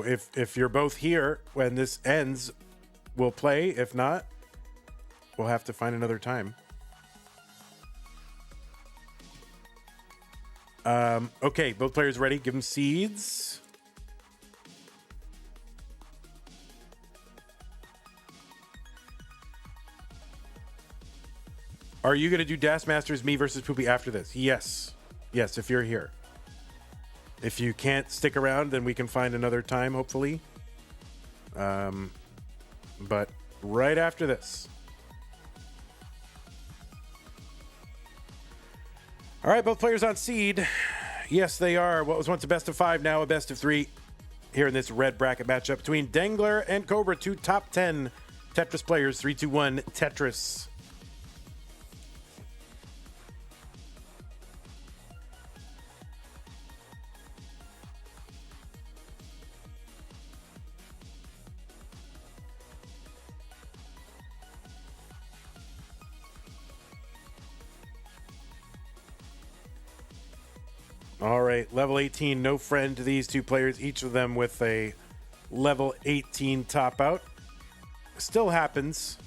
A: if you're both here when this ends, we'll play. If not, we'll have to find another time. Okay, both players ready. Give them seeds. Are you going to do Das Masters, me versus Poopy after this? Yes. Yes, if you're here. If you can't stick around, then we can find another time, hopefully. But right after this. All right, both players on seed. Yes, they are. What was once a best of 5, now a best of 3. Here in this red bracket matchup between Dangler and Cobra, 2 top 10 Tetris players. 3, 2, 1, Tetris. All right, level 18, no friend to these two players, each of them with a level 18 top out. Still happens.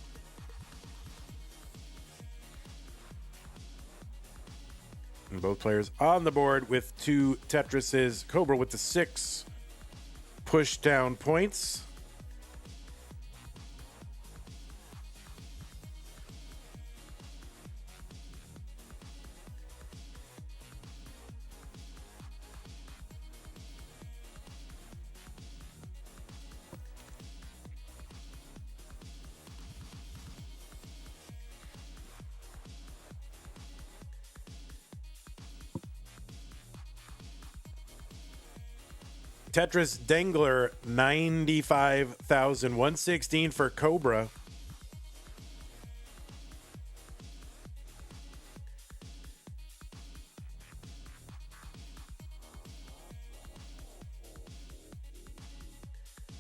A: And both players on the board with 2 Tetrises. Cobra with the 6 push down points. Tetris Dengler, 95,000. 116 for Cobra.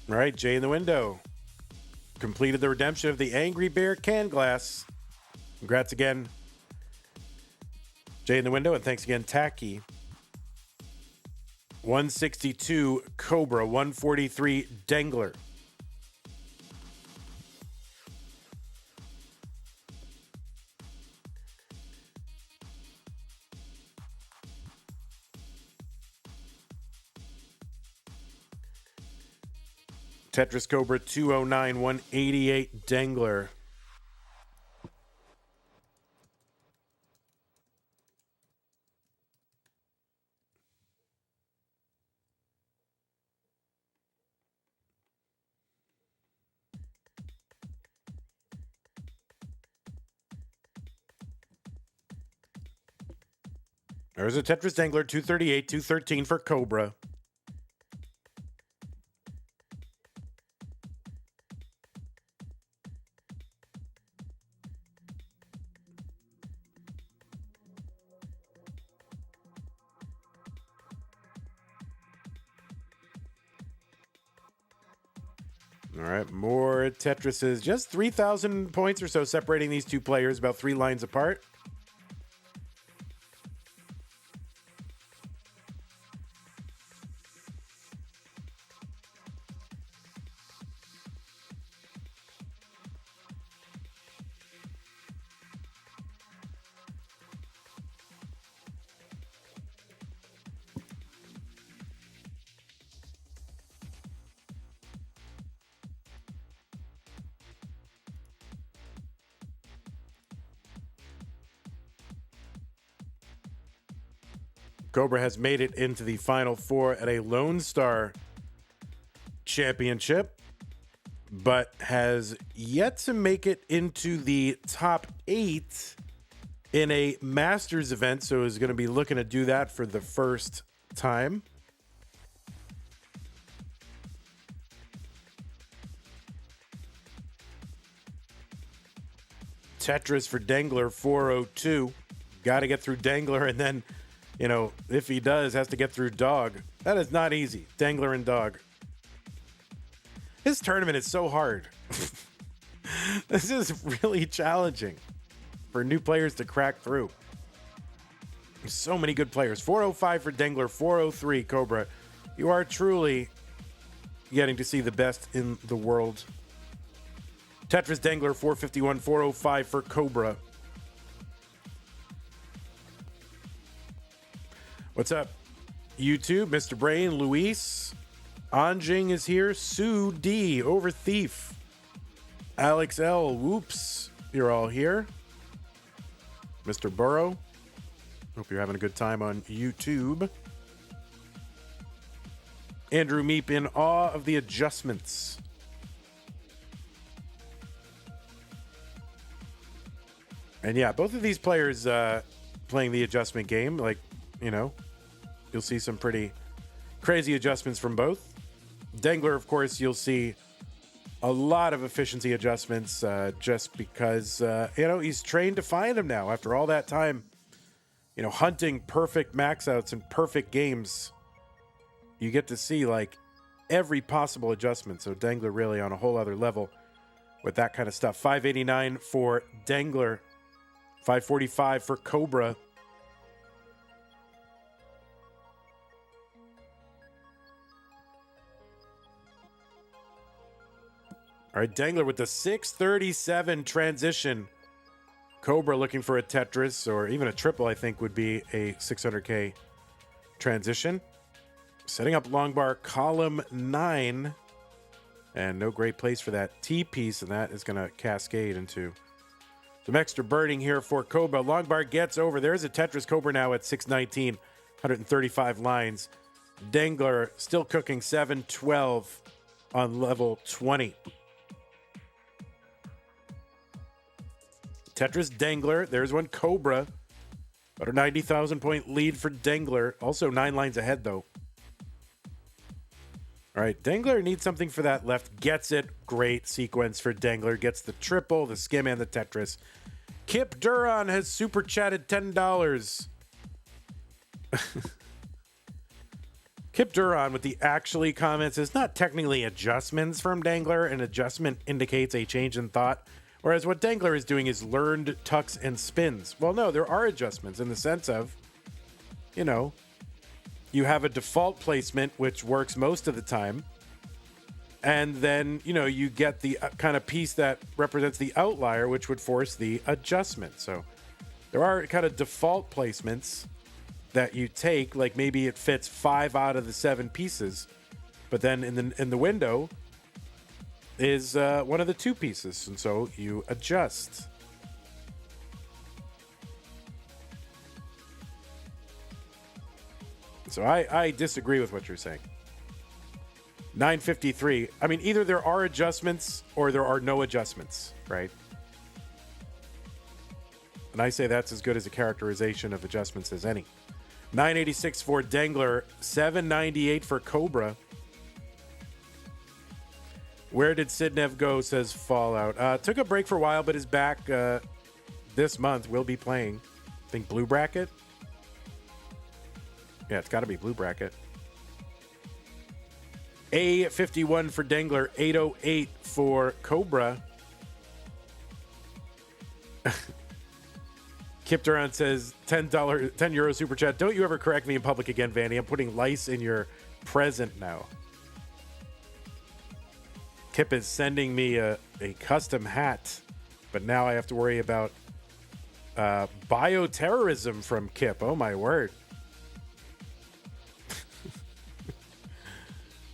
A: All right, Jay in the window. Completed the redemption of the Angry Bear can glass. Congrats again, Jay in the window, and thanks again, Tacky. 162 Cobra, 143 Dangler. Tetris Cobra 209, 188 Dangler. There's a Tetris Dangler, 238, 213 for Cobra. All right, more Tetrises. Just 3,000 points or so separating these two players, about 3 lines apart. Cobra has made it into the Final Four at a Lone Star Championship, but has yet to make it into the top 8 in a Masters event, so is going to be looking to do that for the first time. Tetris for Dangler, 402. Got to get through Dangler, and then, you know, if he does, has to get through Dog. That is not easy. Dangler and Dog. This tournament is so hard. This is really challenging for new players to crack through. There's so many good players. 405 for Dangler, 403 Cobra. You are truly getting to see the best in the world. Tetris Dangler, 451, 405 for Cobra. What's up, YouTube? Mr. Brain, Luis, Anjing is here. Sue D, Over Thief, Alex L, Whoops, you're all here. Mr. Burrow, hope you're having a good time on YouTube. Andrew Meep, in awe of the adjustments. And yeah, both of these players playing the adjustment game, like, you know, you'll see some pretty crazy adjustments from both. Dangler, of course, you'll see a lot of efficiency adjustments just because, you know, he's trained to find them now after all that time, you know, hunting perfect max outs and perfect games. You get to see like every possible adjustment. So Dangler really on a whole other level with that kind of stuff. 589 for Dangler, 545 for Cobra. All right, Dangler with the 637 transition. Cobra looking for a Tetris or even a triple, I think, would be a 600K transition. Setting up long bar column 9. And no great place for that T piece, and that is going to cascade into some extra burning here for Cobra. Long bar gets over. There's a Tetris. Cobra now at 619, 135 lines. Dengler still cooking 712 on level 20. Tetris Dangler. There's one Cobra. About a 90,000 point lead for Dangler. Also 9 lines ahead, though. All right, Dangler needs something for that left. Gets it. Great sequence for Dangler. Gets the triple, the skim, and the Tetris. Kip Duran has super chatted $10. Kip Duran with the actually comments is not technically adjustments from Dangler. An adjustment indicates a change in thought. Whereas what Dangler is doing is learned tucks and spins. Well, no, there are adjustments in the sense of, you have a default placement, which works most of the time. And then, you get the kind of piece that represents the outlier, which would force the adjustment. So there are kind of default placements that you take, like maybe it fits 5 out of the 7 pieces. But then in the window is one of the 2 pieces, and so you adjust. So I disagree with what you're saying. 953. I mean, either there are adjustments or there are no adjustments, right? And I say that's as good as a characterization of adjustments as any. 986 for Dangler, 798 for Cobra. Where did Sidnev go, says Fallout. Took a break for a while, but is back this month. Will be playing, I think, Blue Bracket. Yeah, it's got to be Blue Bracket. A51 for Dangler, 808 for Cobra. Kip Duran says €10 super chat. Don't you ever correct me in public again, Vanny. I'm putting lice in your present now. Kip is sending me a custom hat, but now I have to worry about bioterrorism from Kip. Oh, my word.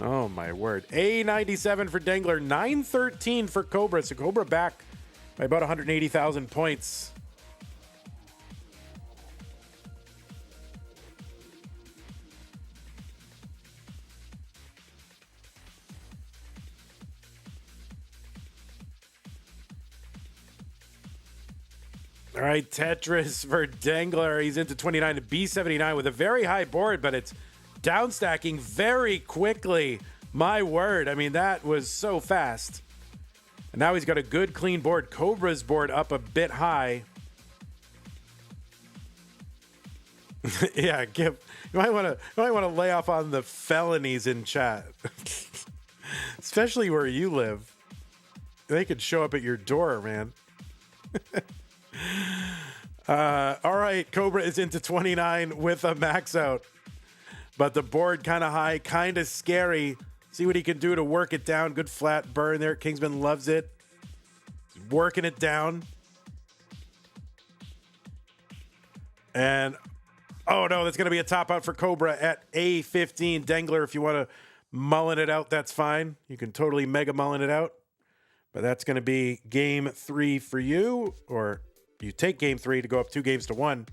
A: Oh, my word. A97 for Dangler, 913 for Cobra. So Cobra back by about 180,000 points. All right, Tetris for Dangler. He's into 29 to B79 with a very high board, but it's down stacking very quickly. My word. I mean, that was so fast. And now he's got a good, clean board. Cobra's board up a bit high. Yeah, you might want to lay off on the felonies in chat. Especially where you live. They could show up at your door, man. All right, Cobra is into 29 with a max out. But the board kind of high, kind of scary. See what he can do to work it down. Good flat burn there. Kingsman loves it. He's working it down. And, oh no, that's going to be a top out for Cobra at A15. Dangler, if you want to mullen it out, that's fine. You can totally mega mullen it out. But that's going to be game 3 for you. Or you take game 3 to go up 2 games to 1.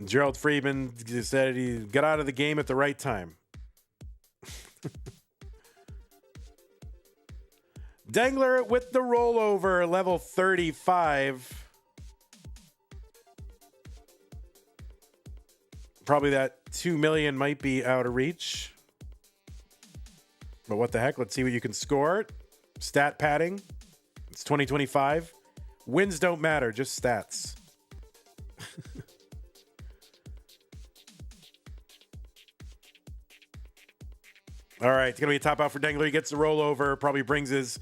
A: Gerald Friedman said he got out of the game at the right time. Dangler with the rollover, level 35. Probably that 2 million might be out of reach. But what the heck? Let's see what you can score. Stat padding. It's 2025. Wins don't matter, just stats. All right, it's going to be a top out for Dengler. He gets the rollover, probably brings his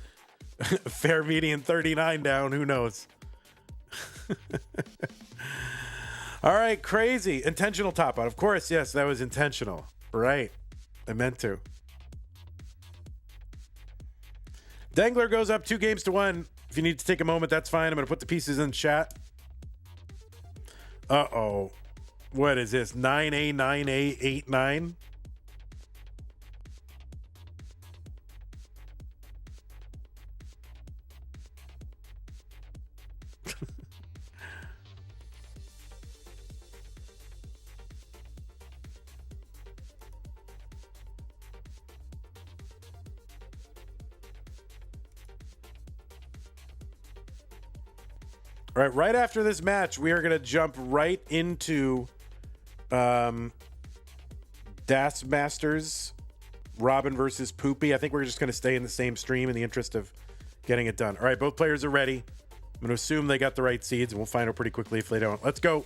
A: fair median 39 down. Who knows? All right, crazy. Intentional top out. Of course, yes, that was intentional. Right. I meant to. Dengler goes up 2-1. If you need to take a moment, that's fine. I'm going to put the pieces in chat. Uh-oh. What is this? 9A, 9A, 8, 9? All right after this match, we are going to jump right into Das Masters, Robin versus Poopy. I think we're just going to stay in the same stream in the interest of getting it done. All right, both players are ready. I'm going to assume they got the right seeds, and we'll find out pretty quickly if they don't. Let's go.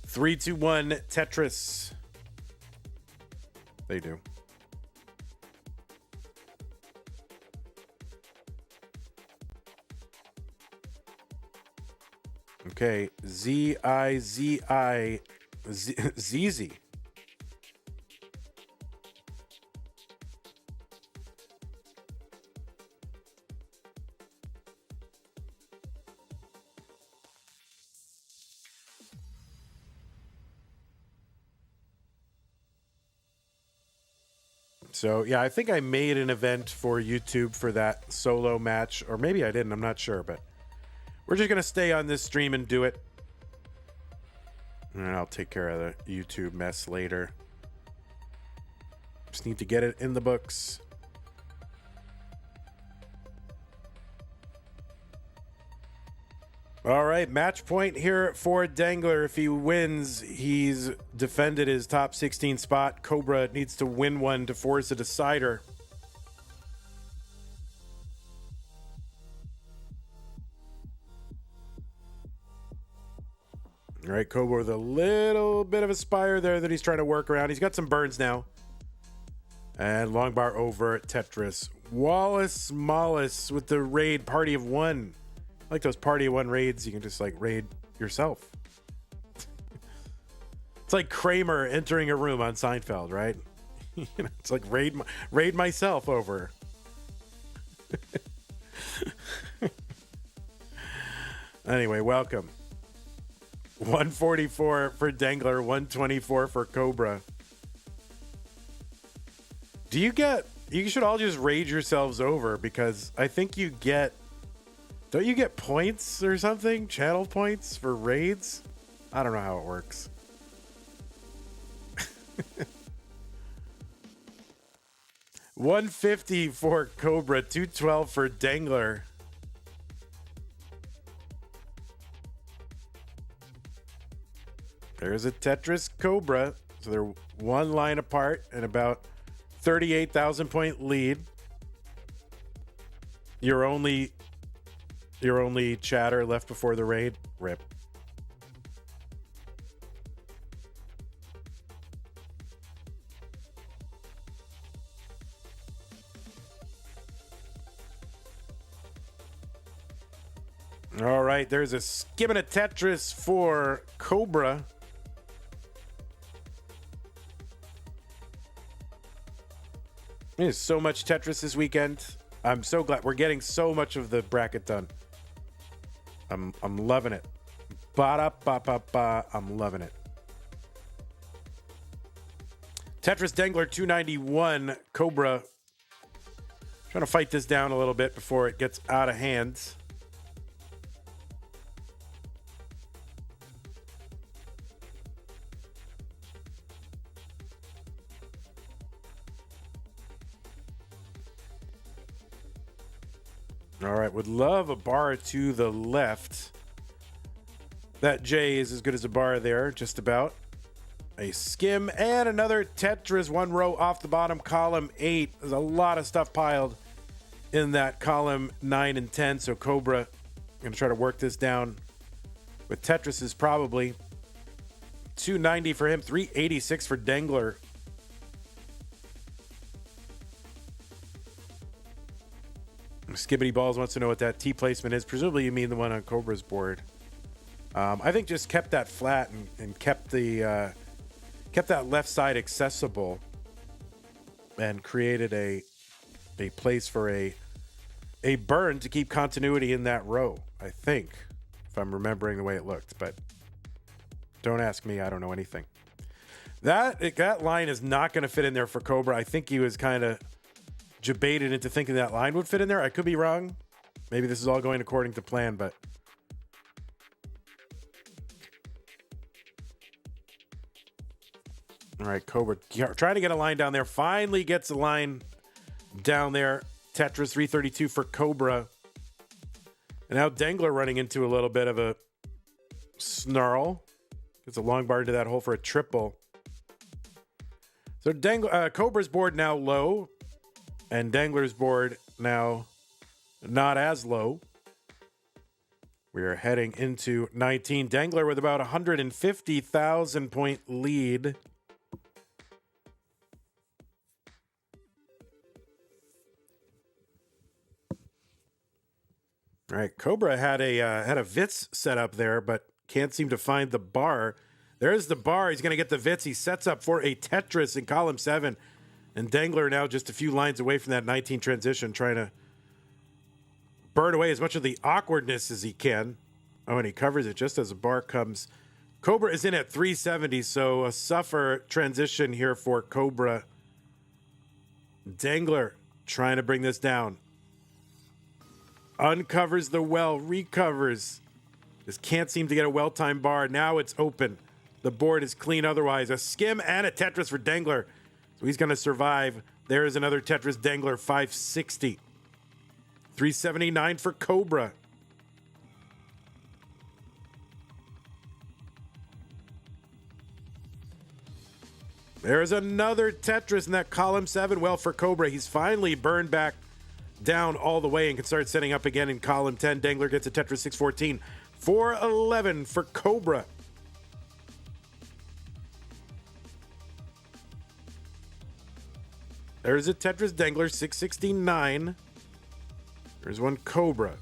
A: 3, 2, 1, Tetris. They do. Okay, Z-I-Z-I, ZZ. So, yeah, I think I made an event for YouTube for that solo match, or maybe I didn't, I'm not sure, but we're just going to stay on this stream and do it. And I'll take care of the YouTube mess later. Just need to get it in the books. All right, match point here for Dangler. If he wins, he's defended his top 16 spot. Cobra needs to win one to force a decider. All right, Cobra with a little bit of a spire there that he's trying to work around. He's got some burns now. And long bar over Tetris. Wallace Mollis with the raid party of one. I like those party of one raids. You can just like raid yourself. It's like Kramer entering a room on Seinfeld, right? It's like raid myself over. Anyway, welcome. 144 for Dangler, 124 for Cobra. You should all just raid yourselves over, because I think don't you get points or something? Channel points for raids? I don't know how it works. $150 for Cobra, $212 for Dangler. There's a Tetris Cobra. So they're one line apart and about 38,000 point lead. Your only chatter left before the raid. Rip. All right, there's a skimming a Tetris for Cobra. There's so much Tetris this weekend. I'm so glad we're getting so much of the bracket done. I'm loving it. Ba-da-ba-ba-ba. I'm loving it. Tetris Dengler 291. Cobra trying to fight this down a little bit before it gets out of hand. All right, would love a bar to the left. That J is as good as a bar there, just about. A skim and another Tetris, one row off the bottom, column 8. There's a lot of stuff piled in that column 9 and 10, so Cobra going to try to work this down with Tetris's probably. 290 for him, 386 for Dengler. Skibbity Balls wants to know what that T placement is. Presumably you mean the one on Cobra's board. I think just kept that flat and kept that left side accessible and created a place for a burn to keep continuity in that row, I think, if I'm remembering the way it looked. But don't ask me. I don't know anything. That line is not going to fit in there for Cobra. I think he was kind of debated into thinking that line would fit in there. I could be wrong. Maybe this is all going according to plan, but all right, Cobra trying to get a line down there. Finally gets a line down there. Tetris 332 for Cobra. And now Dengler running into a little bit of a snarl. Gets a long bar into that hole for a triple. So Cobra's board now low. And Dengler's board now not as low. We are heading into 19. Dangler with about 150,000 point lead. All right, Cobra had a Vitz set up there, but can't seem to find the bar. There's the bar. He's going to get the Vitz. He sets up for a Tetris in column 7. And Dangler now just a few lines away from that 19 transition, trying to burn away as much of the awkwardness as he can. Oh, and he covers it just as the bar comes. Cobra is in at 370, so a suffer transition here for Cobra. Dangler trying to bring this down. Uncovers the well, recovers. Just can't seem to get a well-timed bar. Now it's open. The board is clean otherwise. A skim and a Tetris for Dangler. So he's going to survive. There is another Tetris. Dangler 560. 379 for Cobra. There's another Tetris in that column 7. Well, for Cobra, he's finally burned back down all the way and can start setting up again in column 10. Dangler gets a Tetris 614. 411 for Cobra. There's a Tetris Dangler 669. There's one Cobra.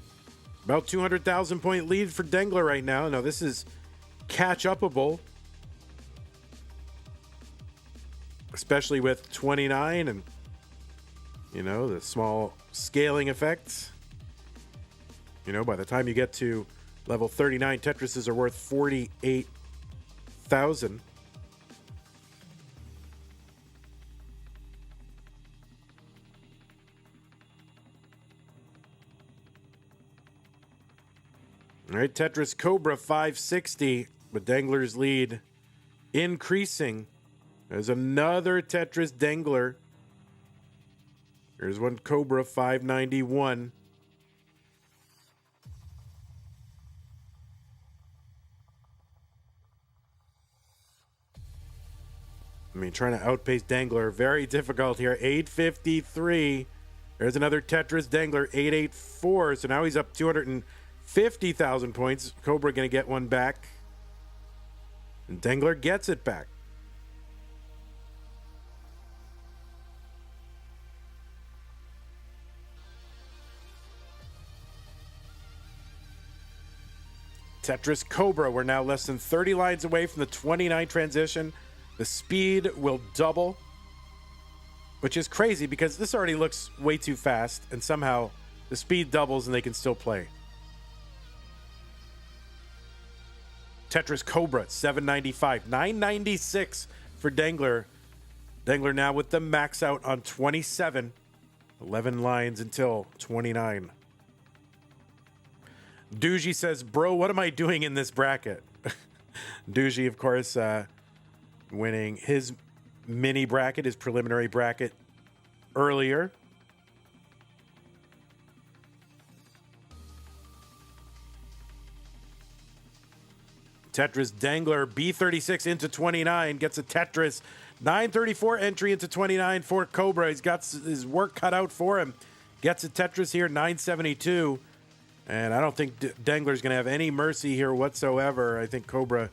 A: About 200,000 point lead for Dangler right now. Now this is catch-upable. Especially with 29 and, you know, the small scaling effects. You know, by the time you get to level 39, Tetrises are worth 48,000. All right, Tetris Cobra 560, but Dangler's lead increasing. There's another Tetris Dangler. Here's one Cobra 591. I mean, trying to outpace Dangler, very difficult here. 853. There's another Tetris Dangler, 884. So now he's up 250,000 points. Cobra going to get one back. And Dangler gets it back. Tetris Cobra, we're now less than 30 lines away from the 29 transition. The speed will double, which is crazy because this already looks way too fast, and somehow the speed doubles and they can still play. Tetris Cobra, 795. 996 for Dangler. Dangler now with the max out on 27. 11 lines until 29. Doogie says, bro, what am I doing in this bracket? Doogie, of course, winning his mini bracket, his preliminary bracket earlier. Tetris Dangler, B36 into 29, gets a Tetris. 934 entry into 29 for Cobra. He's got his work cut out for him. Gets a Tetris here, 972. And I don't think Dangler's going to have any mercy here whatsoever. I think Cobra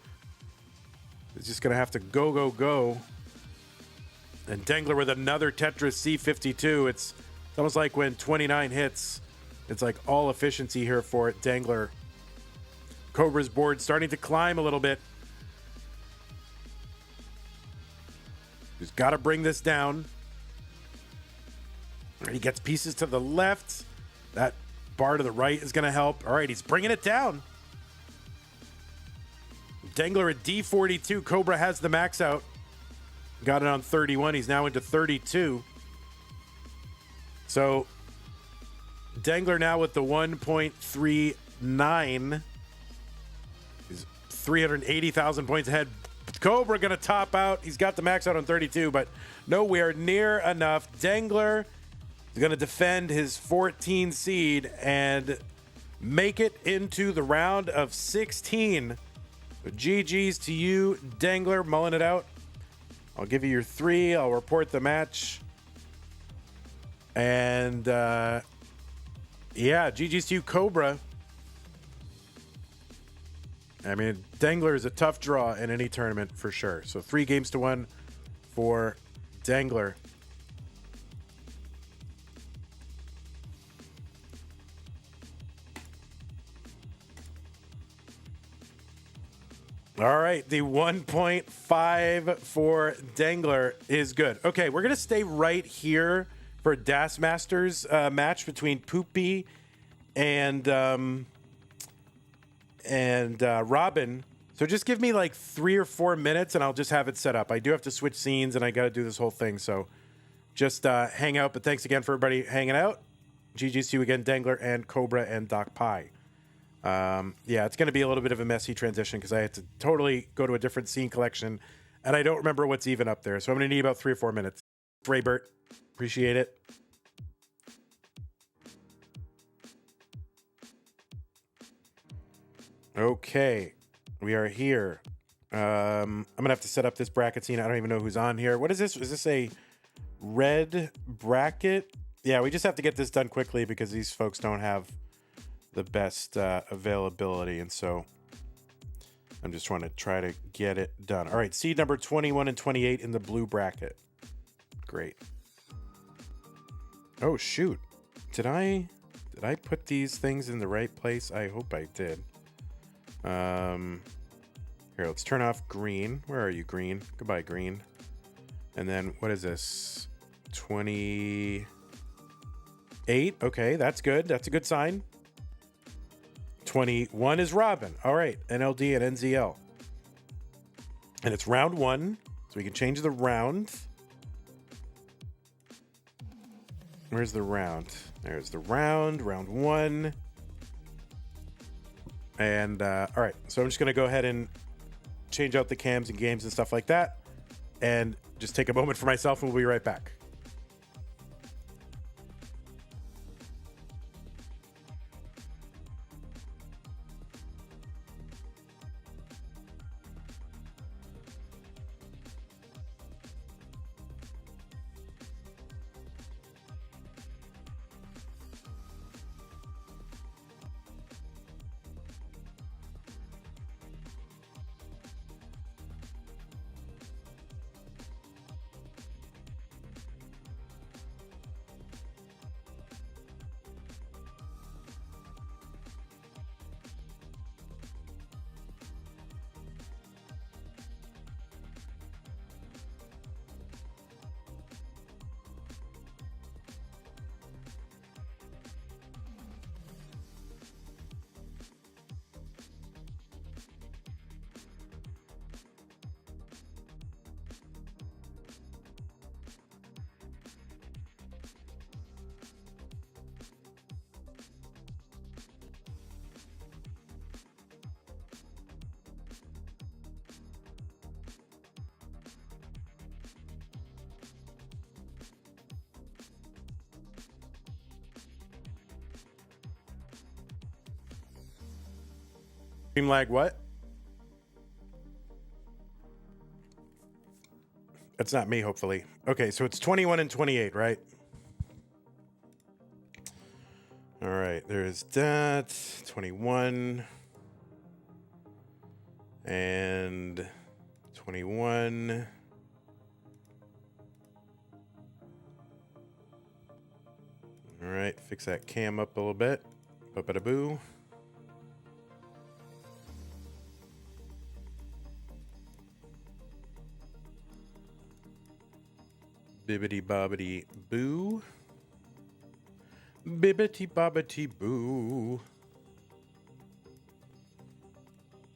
A: is just going to have to go. And Dangler with another Tetris C52. It's almost like when 29 hits, it's like all efficiency here for it. Dangler. Cobra's board starting to climb a little bit. He's got to bring this down. He gets pieces to the left. That bar to the right is going to help. All right, he's bringing it down. Dengler at D42. Cobra has the max out. Got it on 31. He's now into 32. So Dangler now with the 1.39. He's 380,000 points ahead. Cobra going to top out. He's got the max out on 32, but nowhere near enough. Dangler is going to defend his 14 seed and make it into the round of 16. So GG's to you, Dangler, mulling it out. I'll give you your 3. I'll report the match. And, yeah, GG's to you, Cobra. I mean, Dangler is a tough draw in any tournament for sure. So 3 games to 1 for Dangler. All right, the 1.5 for Dangler is good. Okay, we're going to stay right here for Das Masters match between Poopy and Robin. So just give me like 3 or 4 minutes and I'll just have it set up. I do have to switch scenes and I got to do this whole thing. So just hang out. But thanks again for everybody hanging out. GG's to you again, Dangler and Cobra and Docpi. Yeah, it's going to be a little bit of a messy transition because I had to totally go to a different scene collection and I don't remember what's even up there. So I'm going to need about 3 or 4 minutes. Raybert, appreciate it. Okay, we are here. I'm going to have to set up this bracket scene. I don't even know who's on here. What is this? Is this a red bracket? Yeah, we just have to get this done quickly because these folks don't have the best availability, and so I'm just trying to get it done. All right, seed number 21 and 28 in the blue bracket. Great. Oh shoot, did I put these things in the right place? I hope I did. Here, let's turn off green. Where are you, green? Goodbye, green. And then what is this? 28. Okay, that's good. That's a good sign. 21 is Robin. All right, NLD and NZL. And it's round 1, so we can change the round. Where's the round? There's the round 1. And, all right, so I'm just going to go ahead and change out the cams and games and stuff like that. And just take a moment for myself and we'll be right back. Stream lag what? That's not me, hopefully. Okay, so it's 21 and 28, right? All right, there's that. 21 and 21. All right, fix that cam up a little bit. Ba-ba-da-boo. Bibbity bobbity boo. Bibbity bobbity boo.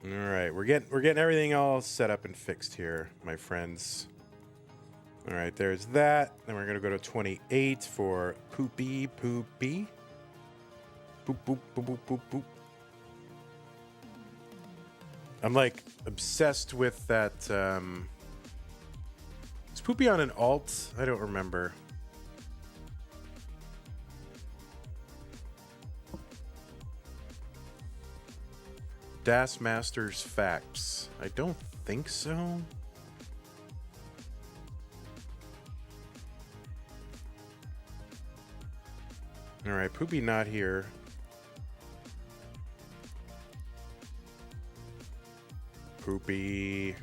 A: All right, we're getting everything all set up and fixed here, my friends. All right, there's that. Then we're gonna go to 28 for Poopy. Poop boop boop boop boop boop. I'm like obsessed with that. Is Poopy on an alt? I don't remember. Das Masters Facts. I don't think so. All right, Poopy not here. Poopy.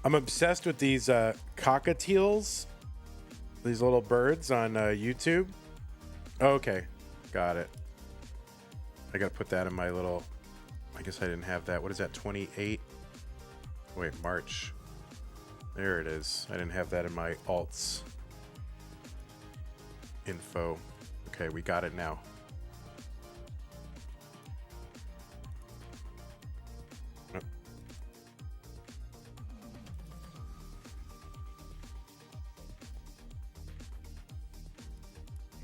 A: I'm obsessed with these cockatiels. These little birds on YouTube. Okay, got it. I gotta put that in my little... I guess I didn't have that. What is that, 28? Wait, March. There it is. I didn't have that in my alts info. Okay, we got it now. Oh.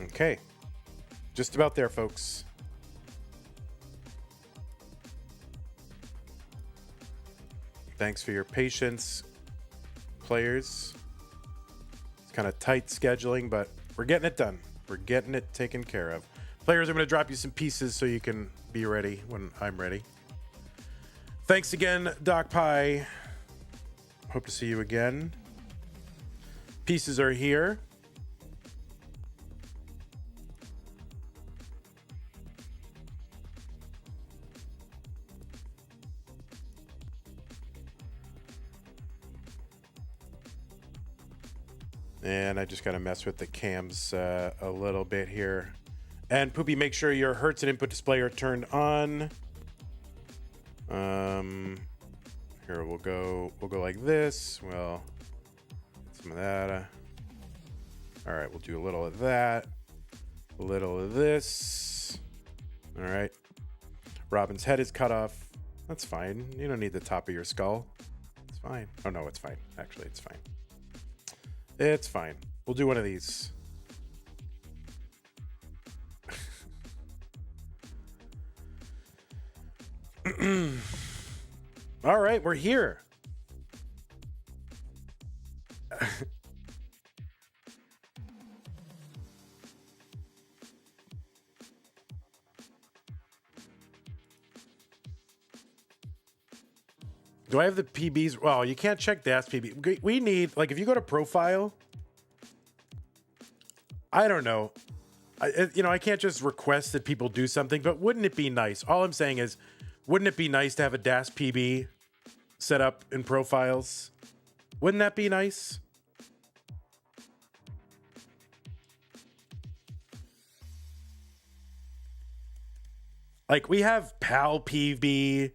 A: Okay. Just about there, folks. Thanks for your patience, players. It's kind of tight scheduling, but we're getting it done. We're getting it taken care of. Players, I'm going to drop you some pieces so you can be ready when I'm ready. Thanks again, Docpi. Hope to see you again. Pieces are here. And I just got to mess with the cams a little bit here. And Poopy, make sure your hertz and input display are turned on. Here we'll go like this. Well, some of that. All right, we'll do a little of that. A little of this. All right. Robin's head is cut off. That's fine. You don't need the top of your skull. It's fine. Oh no, it's fine. Actually, it's fine. It's fine. We'll do one of these. All right, we're here. Do I have the PBs? Well, you can't check DAS PB. We need, like, if you go to profile, I don't know. I can't just request that people do something, but wouldn't it be nice? All I'm saying is, wouldn't it be nice to have a DAS PB set up in profiles? Wouldn't that be nice? Like, we have PAL PB.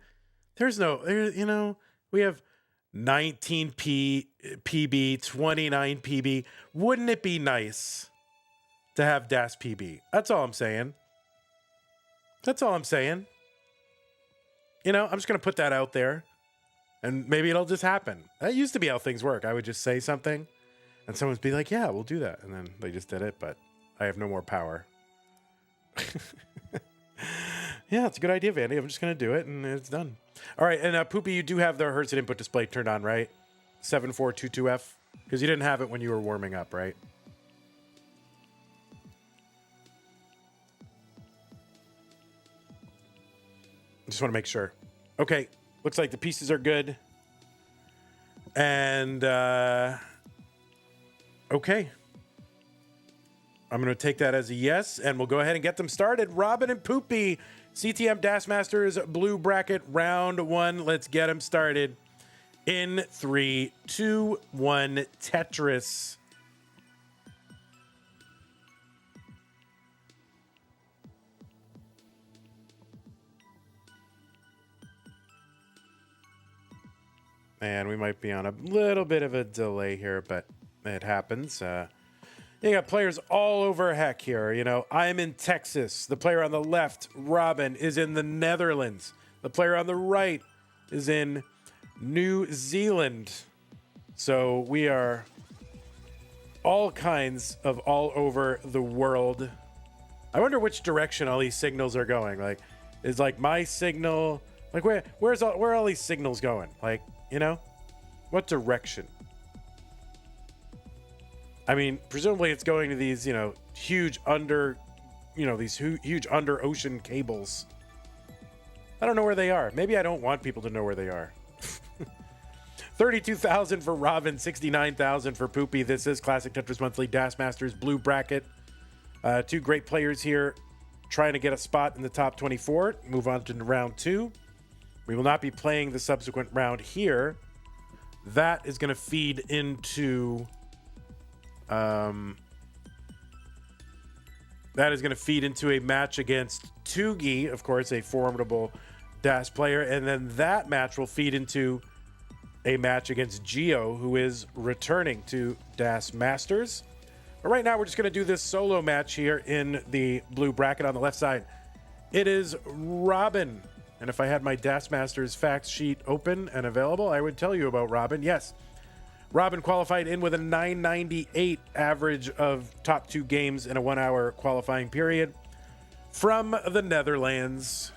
A: We have 19 PB, 29 PB. Wouldn't it be nice to have DAS PB? That's all I'm saying. That's all I'm saying. I'm just going to put that out there, and maybe it'll just happen. That used to be how things work. I would just say something, and someone would be like, yeah, we'll do that. And then they just did it, but I have no more power. Yeah, it's a good idea, Vandy. I'm just going to do it, and it's done. All right, and Poopy, you do have the hertz and input display turned on, right? 7422F? Because you didn't have it when you were warming up, right? Just want to make sure. Okay, looks like the pieces are good. And, okay. I'm going to take that as a yes, and we'll go ahead and get them started. Robin and Poopy, CTM DAS Masters Blue Bracket Round 1. Let's get them started. In 3, 2, 1, Tetris. And we might be on a little bit of a delay here, but it happens. You got players all over heck here. You know, I'm in Texas. The player on the left, Robin, is in the Netherlands. The player on the right is in New Zealand. So we are all kinds of all over the world. I wonder which direction all these signals are going. Like, is like my signal, like where are all these signals going? Like, you know, what direction? I mean, presumably it's going to these, you know, huge under ocean cables. I don't know where they are. Maybe I don't want people to know where they are. 32,000 for Robin, 69,000 for Poopy. This is Classic Tetris Monthly DAS Masters Blue Bracket. Two great players here trying to get a spot in the top 24. Move on to round 2. We will not be playing the subsequent round here. That is going to feed into... that is going to feed into a match against Tugi, of course, a formidable DAS player. And then that match will feed into a match against Geo, who is returning to DAS Masters. But right now, we're just going to do this solo match here in the blue bracket on the left side. It is Robin. And if I had my DAS Masters fact sheet open and available, I would tell you about Robin. Yes, Robin qualified in with a 998 average of top 2 games in a 1-hour qualifying period from the Netherlands.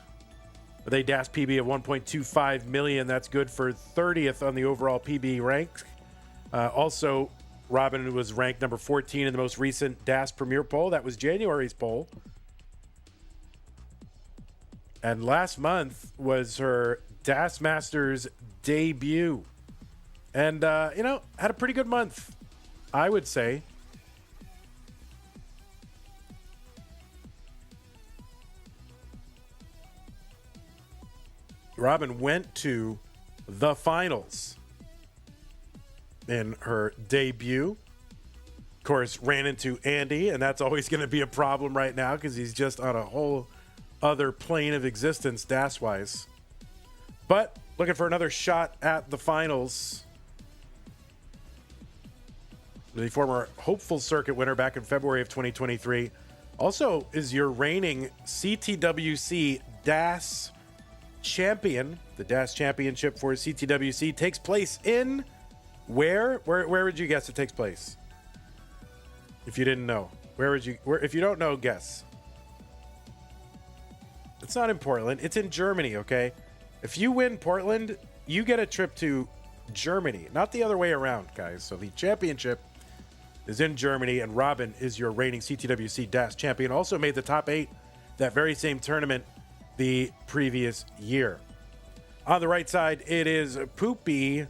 A: With a DAS PB of 1.25 million, that's good for 30th on the overall PB rank. Also, Robin was ranked number 14 in the most recent DAS Premier poll. That was January's poll. And last month was her DAS Masters debut. And, you know, had a pretty good month, I would say. Robin went to the finals in her debut. Of course, ran into Andy, and that's always going to be a problem right now because he's just on a whole other plane of existence, DAS-wise. But looking for another shot at the finals. The former hopeful circuit winner back in February of 2023 also is your reigning CTWC DAS champion. The DAS championship for CTWC takes place in where would you guess it takes place? If you didn't know, if you don't know, guess. It's not in Portland. It's in Germany, okay? If you win Portland, you get a trip to Germany, not the other way around, guys. So the championship is in Germany, and Robin is your reigning CTWC DAS champion. Also made the top 8 that very same tournament the previous year. On the right side, it is Poopy,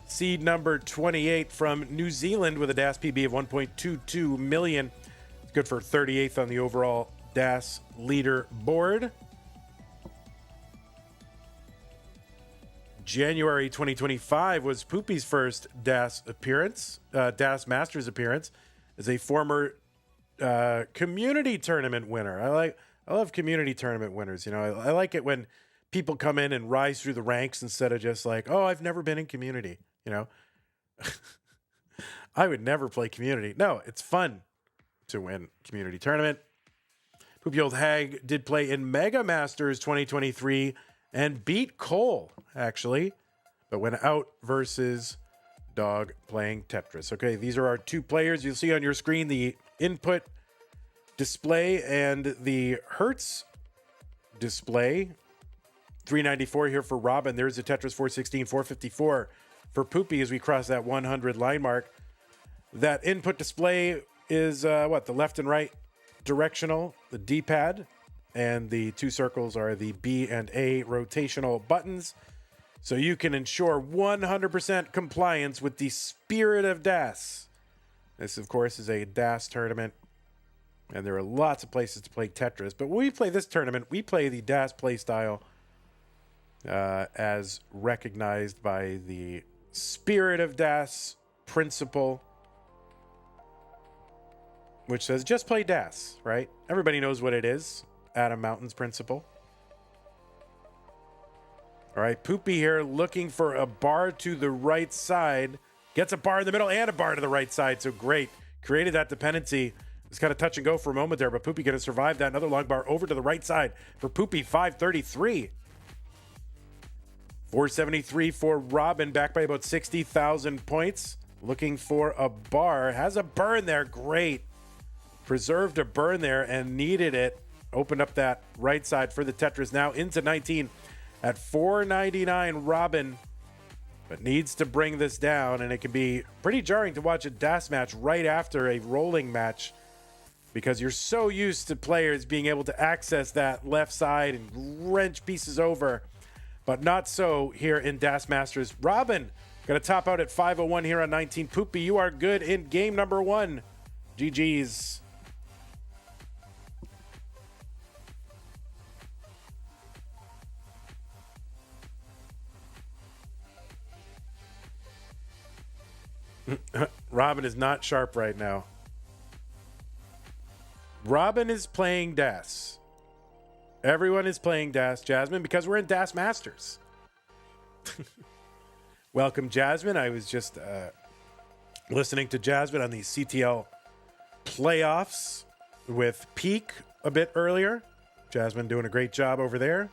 A: seed number 28 from New Zealand with a DAS PB of 1.22 million. It's good for 38th on the overall DAS leader board. January 2025 was Poopy's first DAS appearance, DAS Masters appearance, as a former community tournament winner. I love community tournament winners. You know, I like it when people come in and rise through the ranks instead of just like, oh, I've never been in community. You know, I would never play community. No, it's fun to win community tournament. Poopy Old Hag did play in Mega Masters 2023 and beat Cole, actually, but went out versus Dog playing Tetris. Okay, these are our two players. You'll see on your screen the input display and the Hertz display. 394 here for Robin. There's a Tetris 416, 454 for Poopy as we cross that 100 line mark. That input display is the left and right directional, the D-pad, and the two circles are the B and A rotational buttons. So you can ensure 100% compliance with the spirit of DAS. This, of course, is a DAS tournament, and there are lots of places to play Tetris. But when we play this tournament, we play the DAS play style as recognized by the spirit of DAS principle, which says just play DAS, right? Everybody knows what it is. Adam Mountain's principle. All right, Poopy here looking for a bar to the right side. Gets a bar in the middle and a bar to the right side. So great. Created that dependency. It's kind of touch and go for a moment there, but Poopy going to survive that. Another long bar over to the right side for Poopy. 533. 473 for Robin, back by about 60,000 points. Looking for a bar. Has a burn there. Great. Preserved a burn there and needed it. Opened up that right side for the Tetris. Now into 19 at 499 Robin. But needs to bring this down, and it can be pretty jarring to watch a DAS match right after a rolling match because you're so used to players being able to access that left side and wrench pieces over, but not so here in DAS Masters. Robin going to top out at 501 here on 19. Poopy, you are good in game number 1. GG's. Robin is not sharp right now. Robin is playing DAS. Everyone is playing DAS, Jasmine, because we're in DAS Masters. Welcome, Jasmine. I was just listening to Jasmine on the CTL playoffs with Peak a bit earlier. Jasmine doing a great job over there.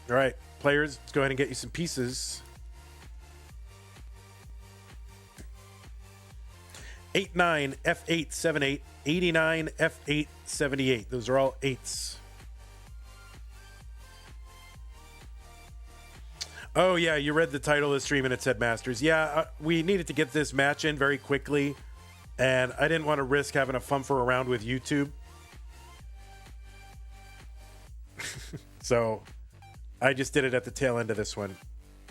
A: All right, players, let's go ahead and get you some pieces. 89 F878, 89 F878. Those are all 8s. Oh, yeah, you read the title of the stream and it said Masters. Yeah, we needed to get this match in very quickly, and I didn't want to risk having a fumfer around with YouTube. So I just did it at the tail end of this one.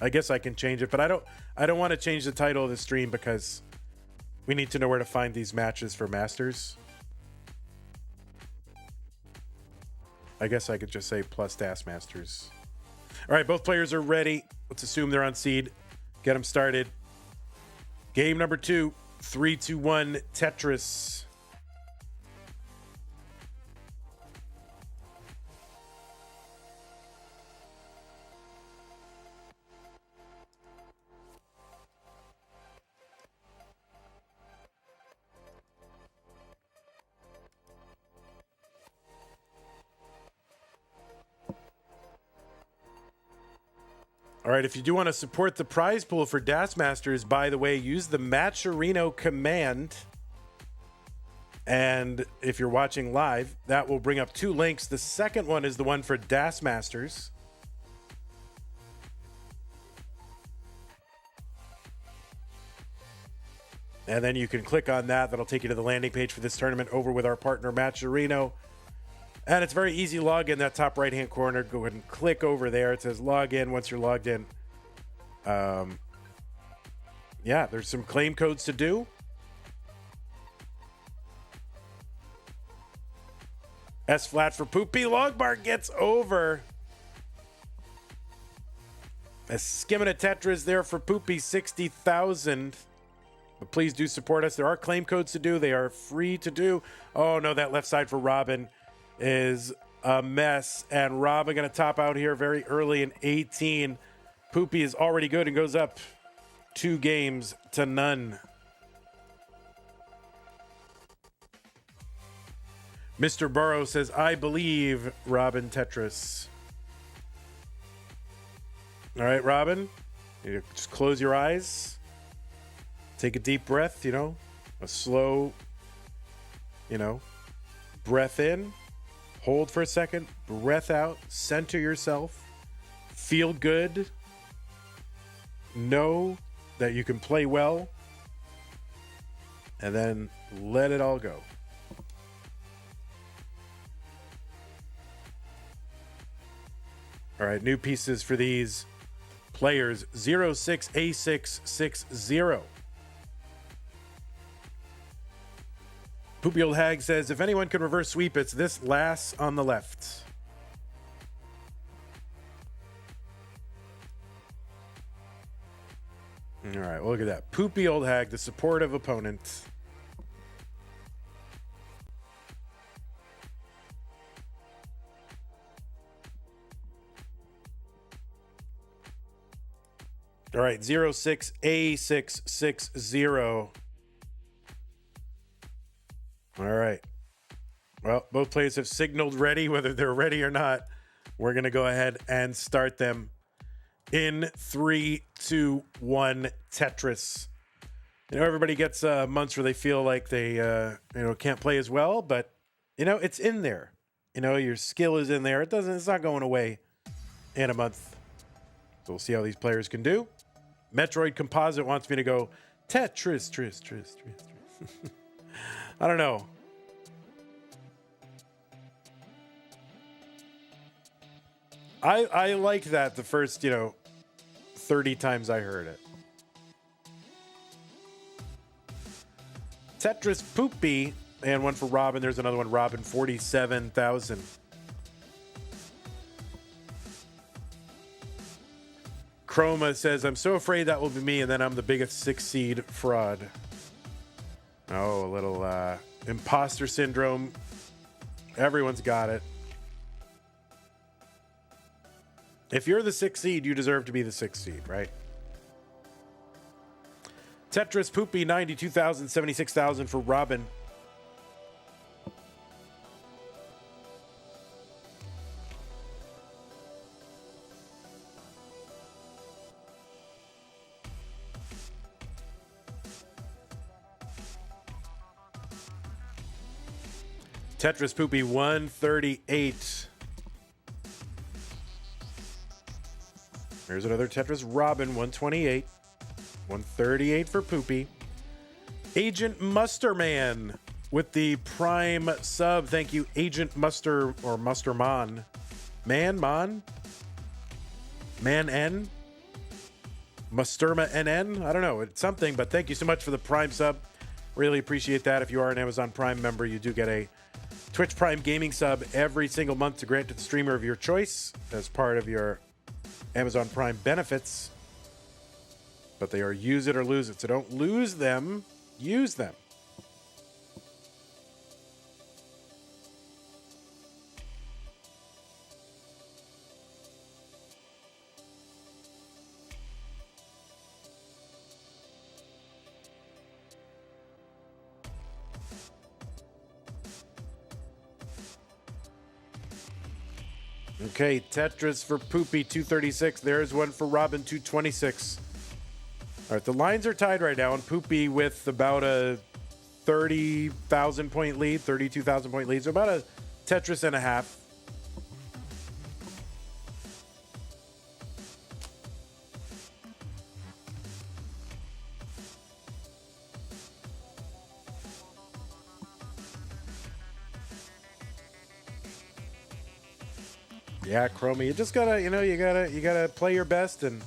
A: I guess I can change it, but I don't want to change the title of the stream because we need to know where to find these matches for Masters. I guess I could just say plus DAS Masters. All right, both players are ready. Let's assume they're on seed. Get them started. Game number 2, 3, 2, 1, Tetris. All right, if you do want to support the prize pool for DAS Masters, by the way, use the Matcherino command. And if you're watching live, that will bring up 2 links. The second one is the one for DAS Masters. And then you can click on that. That'll take you to the landing page for this tournament over with our partner, Matcherino. And it's very easy. Log in that top right-hand corner. Go ahead and click over there. It says log in. Once you're logged in, yeah, there's some claim codes to do. S flat for Poopy. Longbar gets over. A skimming a Tetris there for Poopy, 60,000. But please do support us. There are claim codes to do. They are free to do. Oh, no, that left side for Robin is a mess, and Robin going to top out here very early in 18. Poopy is already good and goes up 2 games to none. Mr. Burrow says, I believe Robin Tetris. All right, Robin, you just close your eyes, take a deep breath, a slow, breath in. Hold for a second, breath out, center yourself, feel good, know that you can play well, and then let it all go. All right, new pieces for these players. 06A660. Poopy Old Hag says, if anyone can reverse sweep, it's this lass on the left. All right, well, look at that. Poopy Old Hag, the supportive opponent. All right, 06A660. All right. Well, both players have signaled ready. Whether they're ready or not, we're going to go ahead and start them in 3, 2, 1, Tetris. You know, everybody gets months where they feel like they, can't play as well, but, it's in there. Your skill is in there. It's not going away in a month. So we'll see how these players can do. Metroid Composite wants me to go Tetris, Tris. I don't know. I liked that the first, 30 times I heard it. Tetris Poopy, and one for Robin. There's another one, Robin, 47,000. Chroma says, I'm so afraid that will be me, and then I'm the biggest 6-seed fraud. Oh, a little imposter syndrome. Everyone's got it. If you're the 6th seed, you deserve to be the 6th seed, right? Tetris Poopy, 92,000, 76,000 for Robin. Tetris Poopy, 138. There's another Tetris Robin, 128. 138 for Poopy. Agent Musterman with the Prime sub. Thank you, Agent Muster or Musterman. Man N? Musterma NN? I don't know. It's something, but thank you so much for the Prime sub. Really appreciate that. If you are an Amazon Prime member, you do get a Twitch Prime Gaming sub every single month to grant to the streamer of your choice as part of your Amazon Prime benefits. But they are use it or lose it. So don't lose them. Use them. Okay, Tetris for Poopy, 236. There's one for Robin, 226. All right, the lines are tied right now, and Poopy with about a 30,000 point lead, 32,000 point lead, so about a Tetris and a half. Yeah, Chromie, you just gotta, you gotta play your best, and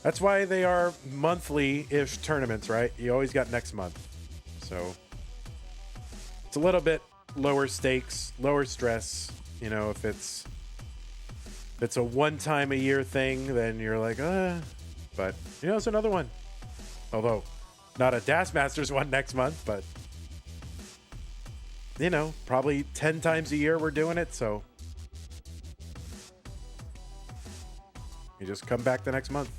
A: that's why they are monthly-ish tournaments, right? You always got next month. So it's a little bit lower stakes, lower stress. If it's a one-time-a-year thing, then you're like, But, it's another one. Although, not a Das Masters one next month, but, probably 10 times a year we're doing it, so you just come back the next month.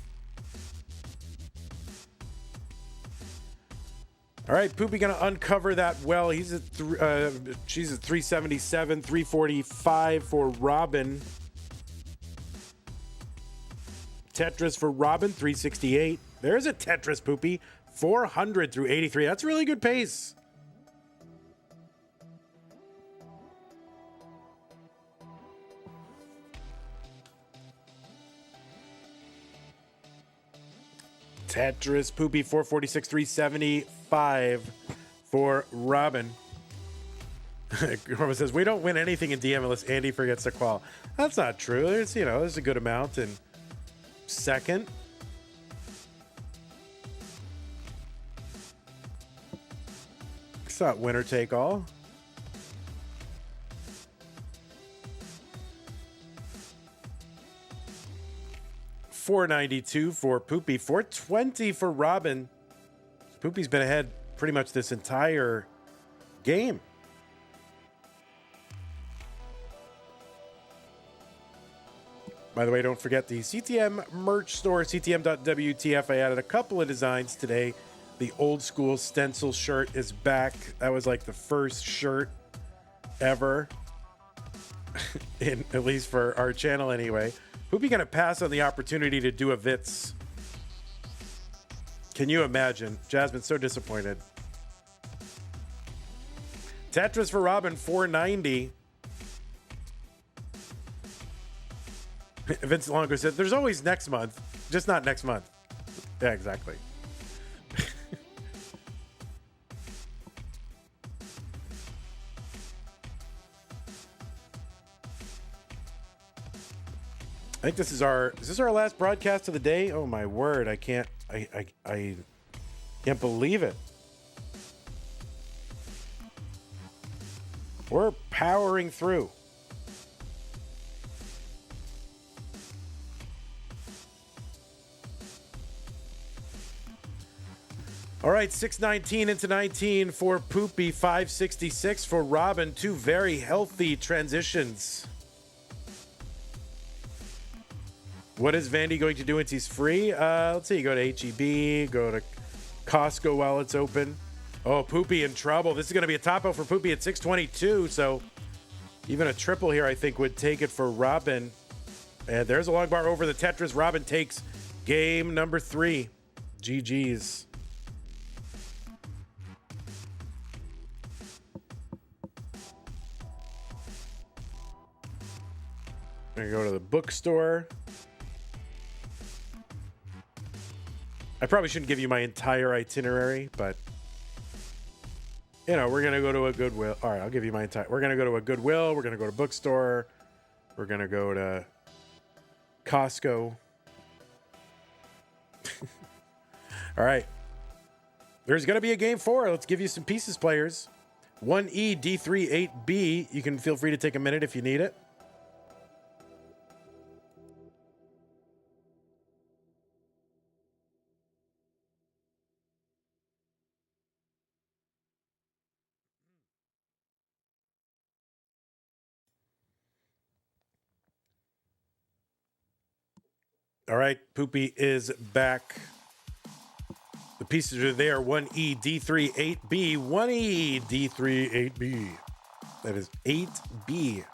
A: All right, Poopy gonna uncover that well. She's at 377, 345 for Robin. Tetris for Robin, 368. There's a Tetris, Poopy, 400 through 83. That's a really good pace. Tetris Poopy, 446, 375 for Robin. Cobra says, we don't win anything in DM unless Andy forgets to qual. That's not true. There's a good amount in second. It's not winner take all. $492 for Poopy, $420 for Robin. Poopy's been ahead pretty much this entire game. By the way, don't forget the CTM merch store, ctm.wtf. I added a couple of designs today. The old school stencil shirt is back. That was like the first shirt ever, at least for our channel anyway. Poopy gonna pass on the opportunity to do a Vitz. Can you imagine? Jasmine's so disappointed. Tetris for Robin, 490. Vince Longo said, there's always next month, just not next month. Yeah, exactly. I think is this our last broadcast of the day? Oh my word, I can't believe it. We're powering through. All right, 619 into 19 for Poopy, 566 for Robin. Two very healthy transitions. What is Vandy going to do once he's free? Let's see. Go to HEB, go to Costco while it's open. Oh, Poopy in trouble. This is going to be a topo for Poopy at 622. So even a triple here, I think, would take it for Robin. And there's a long bar over the Tetris. Robin takes game number 3. GG's. I'm going to go to the bookstore. I probably shouldn't give you my entire itinerary, but, you know, we're going to go to a Goodwill. All right, I'll give you my entire. We're going to go to a Goodwill. We're going to go to bookstore. We're going to go to Costco. All right. There's going to be a game 4. Let's give you some pieces, players. 1E, D3, 8B. You can feel free to take a minute if you need it. All right, Poopy is back. The pieces are there. 1E, D3, 8B. 1E, D3, 8B. That is 8B.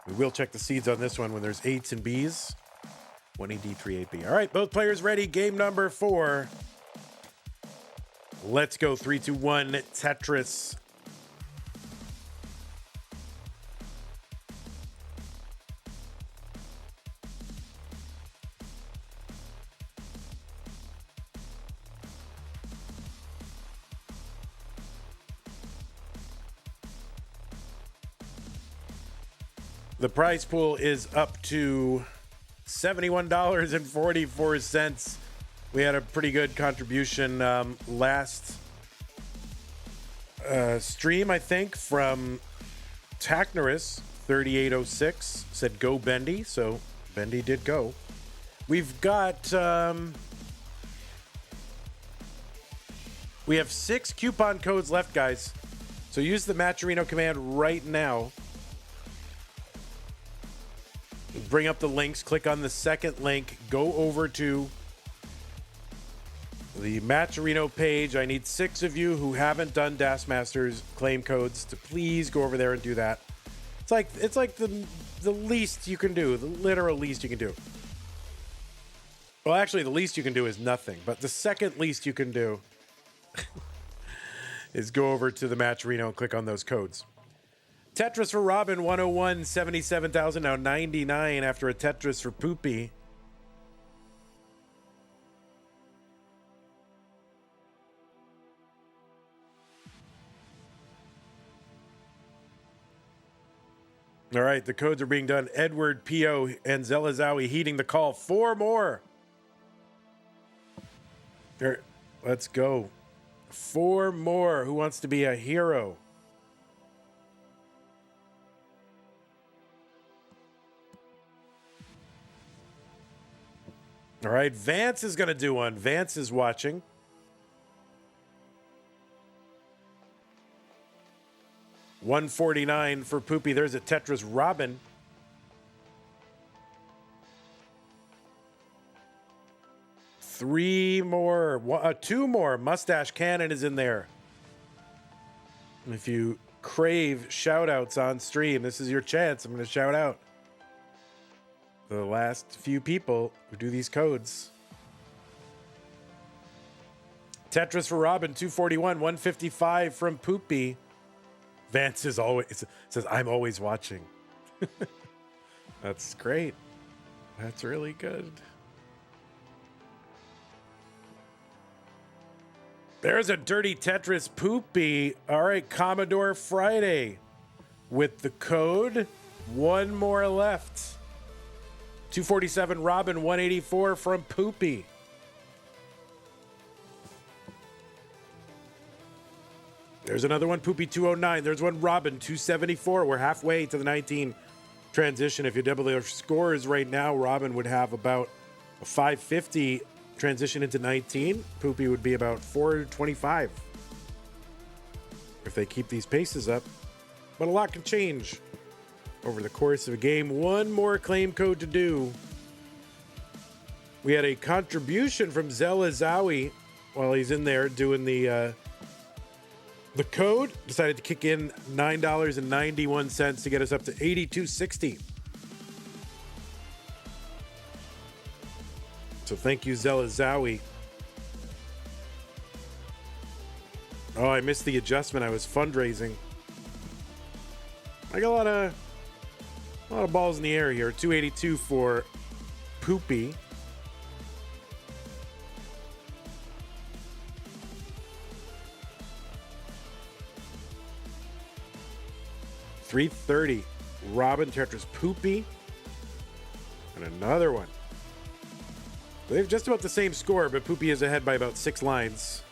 A: We will check the seeds on this one when there's 8s and Bs. 1E, D3, 8B. All right, both players ready. Game number 4. Let's go. 3, 2, 1. Tetris. The prize pool is up to $71.44. We had a pretty good contribution last stream, I think, from Tachnerus 3806. Said go Bendy, so Bendy did go. We've got we have 6 coupon codes left, guys. So use the Matcherino command right now. Bring up the links, click on the second link, go over to the Matcherino page. I need 6 of you who haven't done Das Masters claim codes to please go over there and do that. It's like the least you can do, the literal least you can do. Well, actually, the least you can do is nothing, but the second least you can do is go over to the Matcherino and click on those codes. Tetris for Robin, 101, 77,000, now 99 after a Tetris for Poopy. All right, the codes are being done. Edward, P.O., and Zelazawi heeding the call. 4 more. There, let's go. 4 more. Who wants to be a hero? All right, Vance is going to do one. Vance is watching. $149 for Poopy. There's a Tetris Robin. 3 more, two more. Mustache Cannon is in there. If you crave shout outs on stream, this is your chance. I'm going to shout out the last few people who do these codes. Tetris for Robin, 241, 155 from Poopy. Vance is always says, I'm always watching. That's great. That's really good. There's a dirty Tetris Poopy. All right, Commodore Friday with the code. One more left. 247 Robin, 184 from Poopy. There's another one, Poopy 209. There's one, Robin 274. We're halfway to the 19 transition. If you double their scores right now, Robin would have about a 550 transition into 19. Poopy would be about 425 if they keep these paces up. But a lot can change over the course of a game. One more claim code to do. We had a contribution from Zelazawi while he's in there doing the code. Decided to kick in $9.91 to get us up to $82.60. So thank you, Zelazawi. Oh, I missed the adjustment. I was fundraising. I got a lot of balls in the air here. 282 for Poopy. $330 Robin, Tetris, Poopy, and another one. They have just about the same score, but Poopy is ahead by about 6 lines.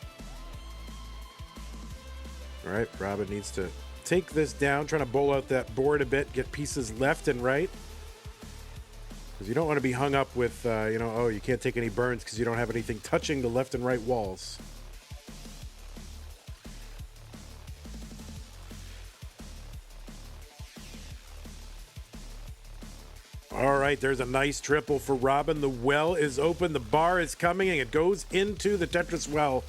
A: All right, Robin needs to take this down, trying to bowl out that board a bit, get pieces left and right. Because you don't want to be hung up with, oh, you can't take any burns because you don't have anything touching the left and right walls. All right, there's a nice triple for Robin. The well is open. The bar is coming, and it goes into the Tetris well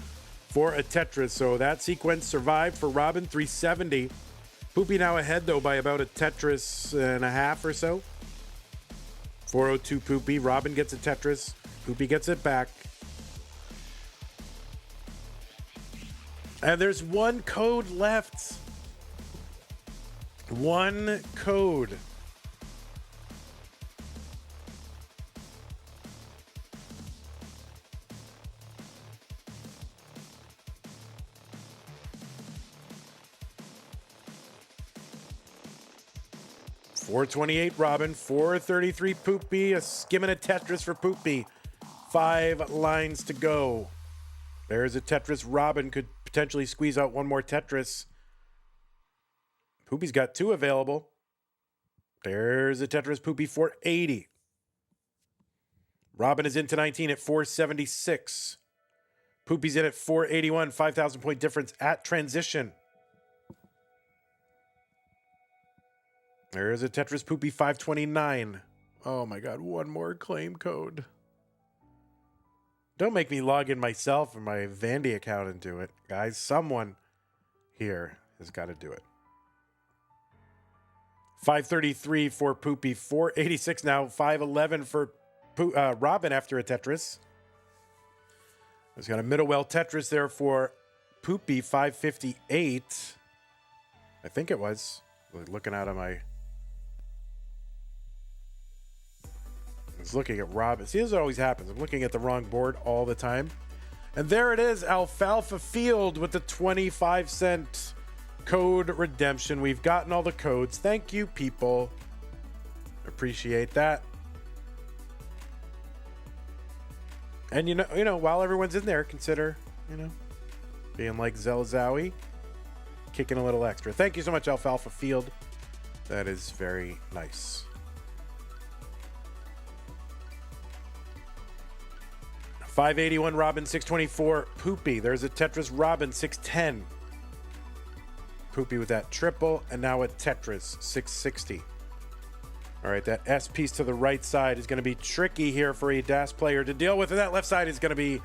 A: for a Tetris. So that sequence survived for Robin, 370. Poopy now ahead, though, by about a Tetris and a half or so. 402 Poopy. Robin gets a Tetris. Poopy gets it back. And there's one code left. One code. $428 Robin, $433 Poopy, a skim and a Tetris for Poopy. 5 lines to go. There's a Tetris. Robin could potentially squeeze out one more Tetris. Poopy's got 2 available. There's a Tetris. Poopy, $480. Robin is into 19 at $476. Poopy's in at $481, 5,000 point difference at transition. There's a Tetris. Poopy, $529. Oh my God, one more claim code. Don't make me log in myself or my Vandy account and do it. Guys, someone here has got to do it. $533 for Poopy, $486 now, $511 for Robin after a Tetris. There's got a middle well Tetris there for Poopy, $558. I think it was. Looking out of my... I was looking at Robin. See, this always happens. I'm looking at the wrong board all the time. And there it is, Alfalfa Field with the 25-cent code redemption. We've gotten all the codes. Thank you, people. Appreciate that. And you know, while everyone's in there, consider, being like Zelzawi, kicking a little extra. Thank you so much, Alfalfa Field. That is very nice. $581 Robin, $624 Poopy. There's a Tetris. Robin, $610. Poopy with that triple, and now a Tetris, $660. All right, that S piece to the right side is going to be tricky here for a DAS player to deal with. And that left side is going to be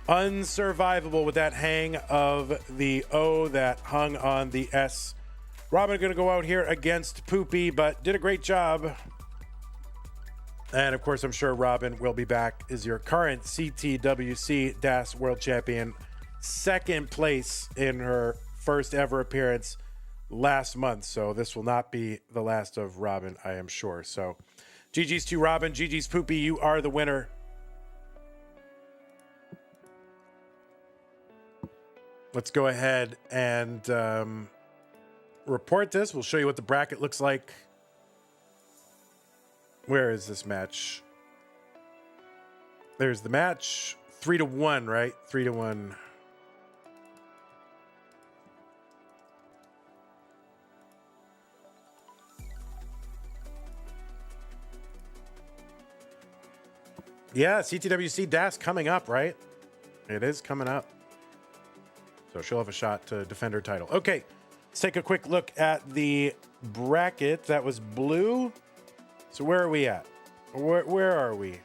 A: unsurvivable with that hang of the O that hung on the S. Robin going to go out here against Poopy, but did a great job. And of course, I'm sure Robin will be back as your current CTWC DAS World Champion. Second place in her first ever appearance last month. So this will not be the last of Robin, I am sure. So GG's to Robin, GG's Poopy, you are the winner. Let's go ahead and report this. We'll show you what the bracket looks like. Where is this match? There's the match. 3-1, right? 3-1. Yeah, CTWC DAS coming up, right? It is coming up. So she'll have a shot to defend her title. Okay, let's take a quick look at the bracket. That was blue. So where are we at? Where are we?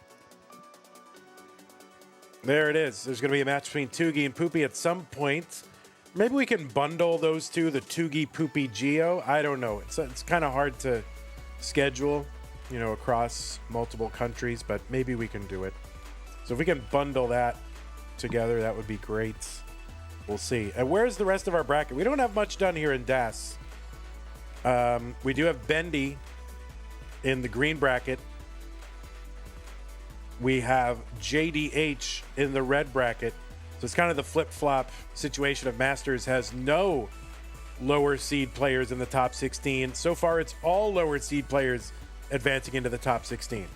A: There it is. There's going to be a match between Toogie and Poopy at some point. Maybe we can bundle those two, the Toogie Poopy Geo. I don't know. It's kind of hard to schedule, you know, across multiple countries, but maybe we can do it. So if we can bundle that together, that would be great. We'll see. And where's the rest of our bracket? We don't have much done here in DAS. We do have Bendy in the green bracket. We have JDH in the red bracket. So it's kind of the flip-flop situation of Masters has no lower seed players in the top 16. So far, it's all lower seed players advancing into the top 16.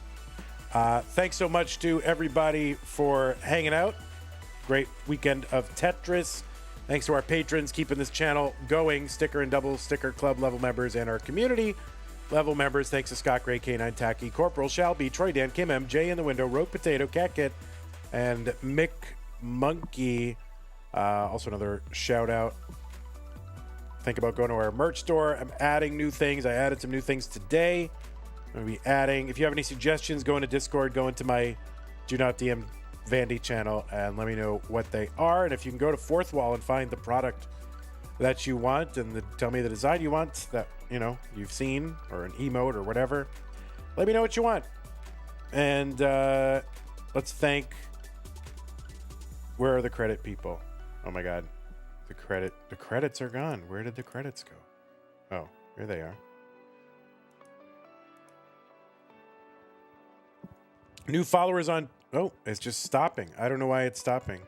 A: Thanks so much to everybody for hanging out. Great weekend of Tetris. Thanks to our patrons keeping this channel going. Sticker and double sticker club level members and our community level members. Thanks to Scott Gray, K9 Tacky, Corporal Shelby, Troy Dan, Kim M, Jay in the Window, Rogue Potato, Cat Kit, and Mick Monkey. Also another shout out. Think about going to our merch store. I'm adding new things. I added some new things today. I'm going to be adding. If you have any suggestions, go into Discord, go into my Do Not DM Vandy channel, and let me know what they are. And if you can go to Fourth Wall and find the product that you want and tell me the design you want that, you know, you've seen, or an emote or whatever, let me know what you want. And let's thank, where are the credit people? Oh my God, the credits are gone. Where did the credits go? Oh, here they are. New followers on, oh, it's just stopping. I don't know why it's stopping.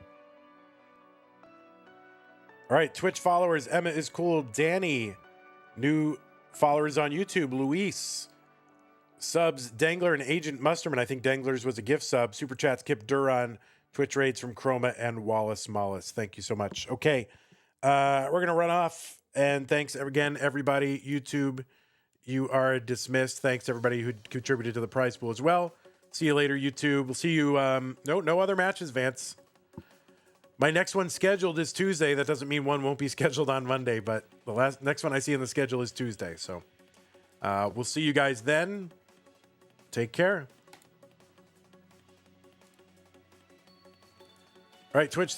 A: All right, Twitch followers, Emma is cool, Danny. New followers on YouTube, Luis. Subs, Dangler and Agent Musterman. I think Dangler's was a gift sub. Super chats, Kip Duran. Twitch raids from Chroma and Wallace Mollis. Thank you so much. Okay, we're going to run off. And thanks again, everybody. YouTube, you are dismissed. Thanks, everybody who contributed to the prize pool as well. See you later, YouTube. We'll see you. No other matches, Vance. My next one scheduled is Tuesday. That doesn't mean one won't be scheduled on Monday, but the next one I see in the schedule is Tuesday. So we'll see you guys then. Take care. All right, Twitch.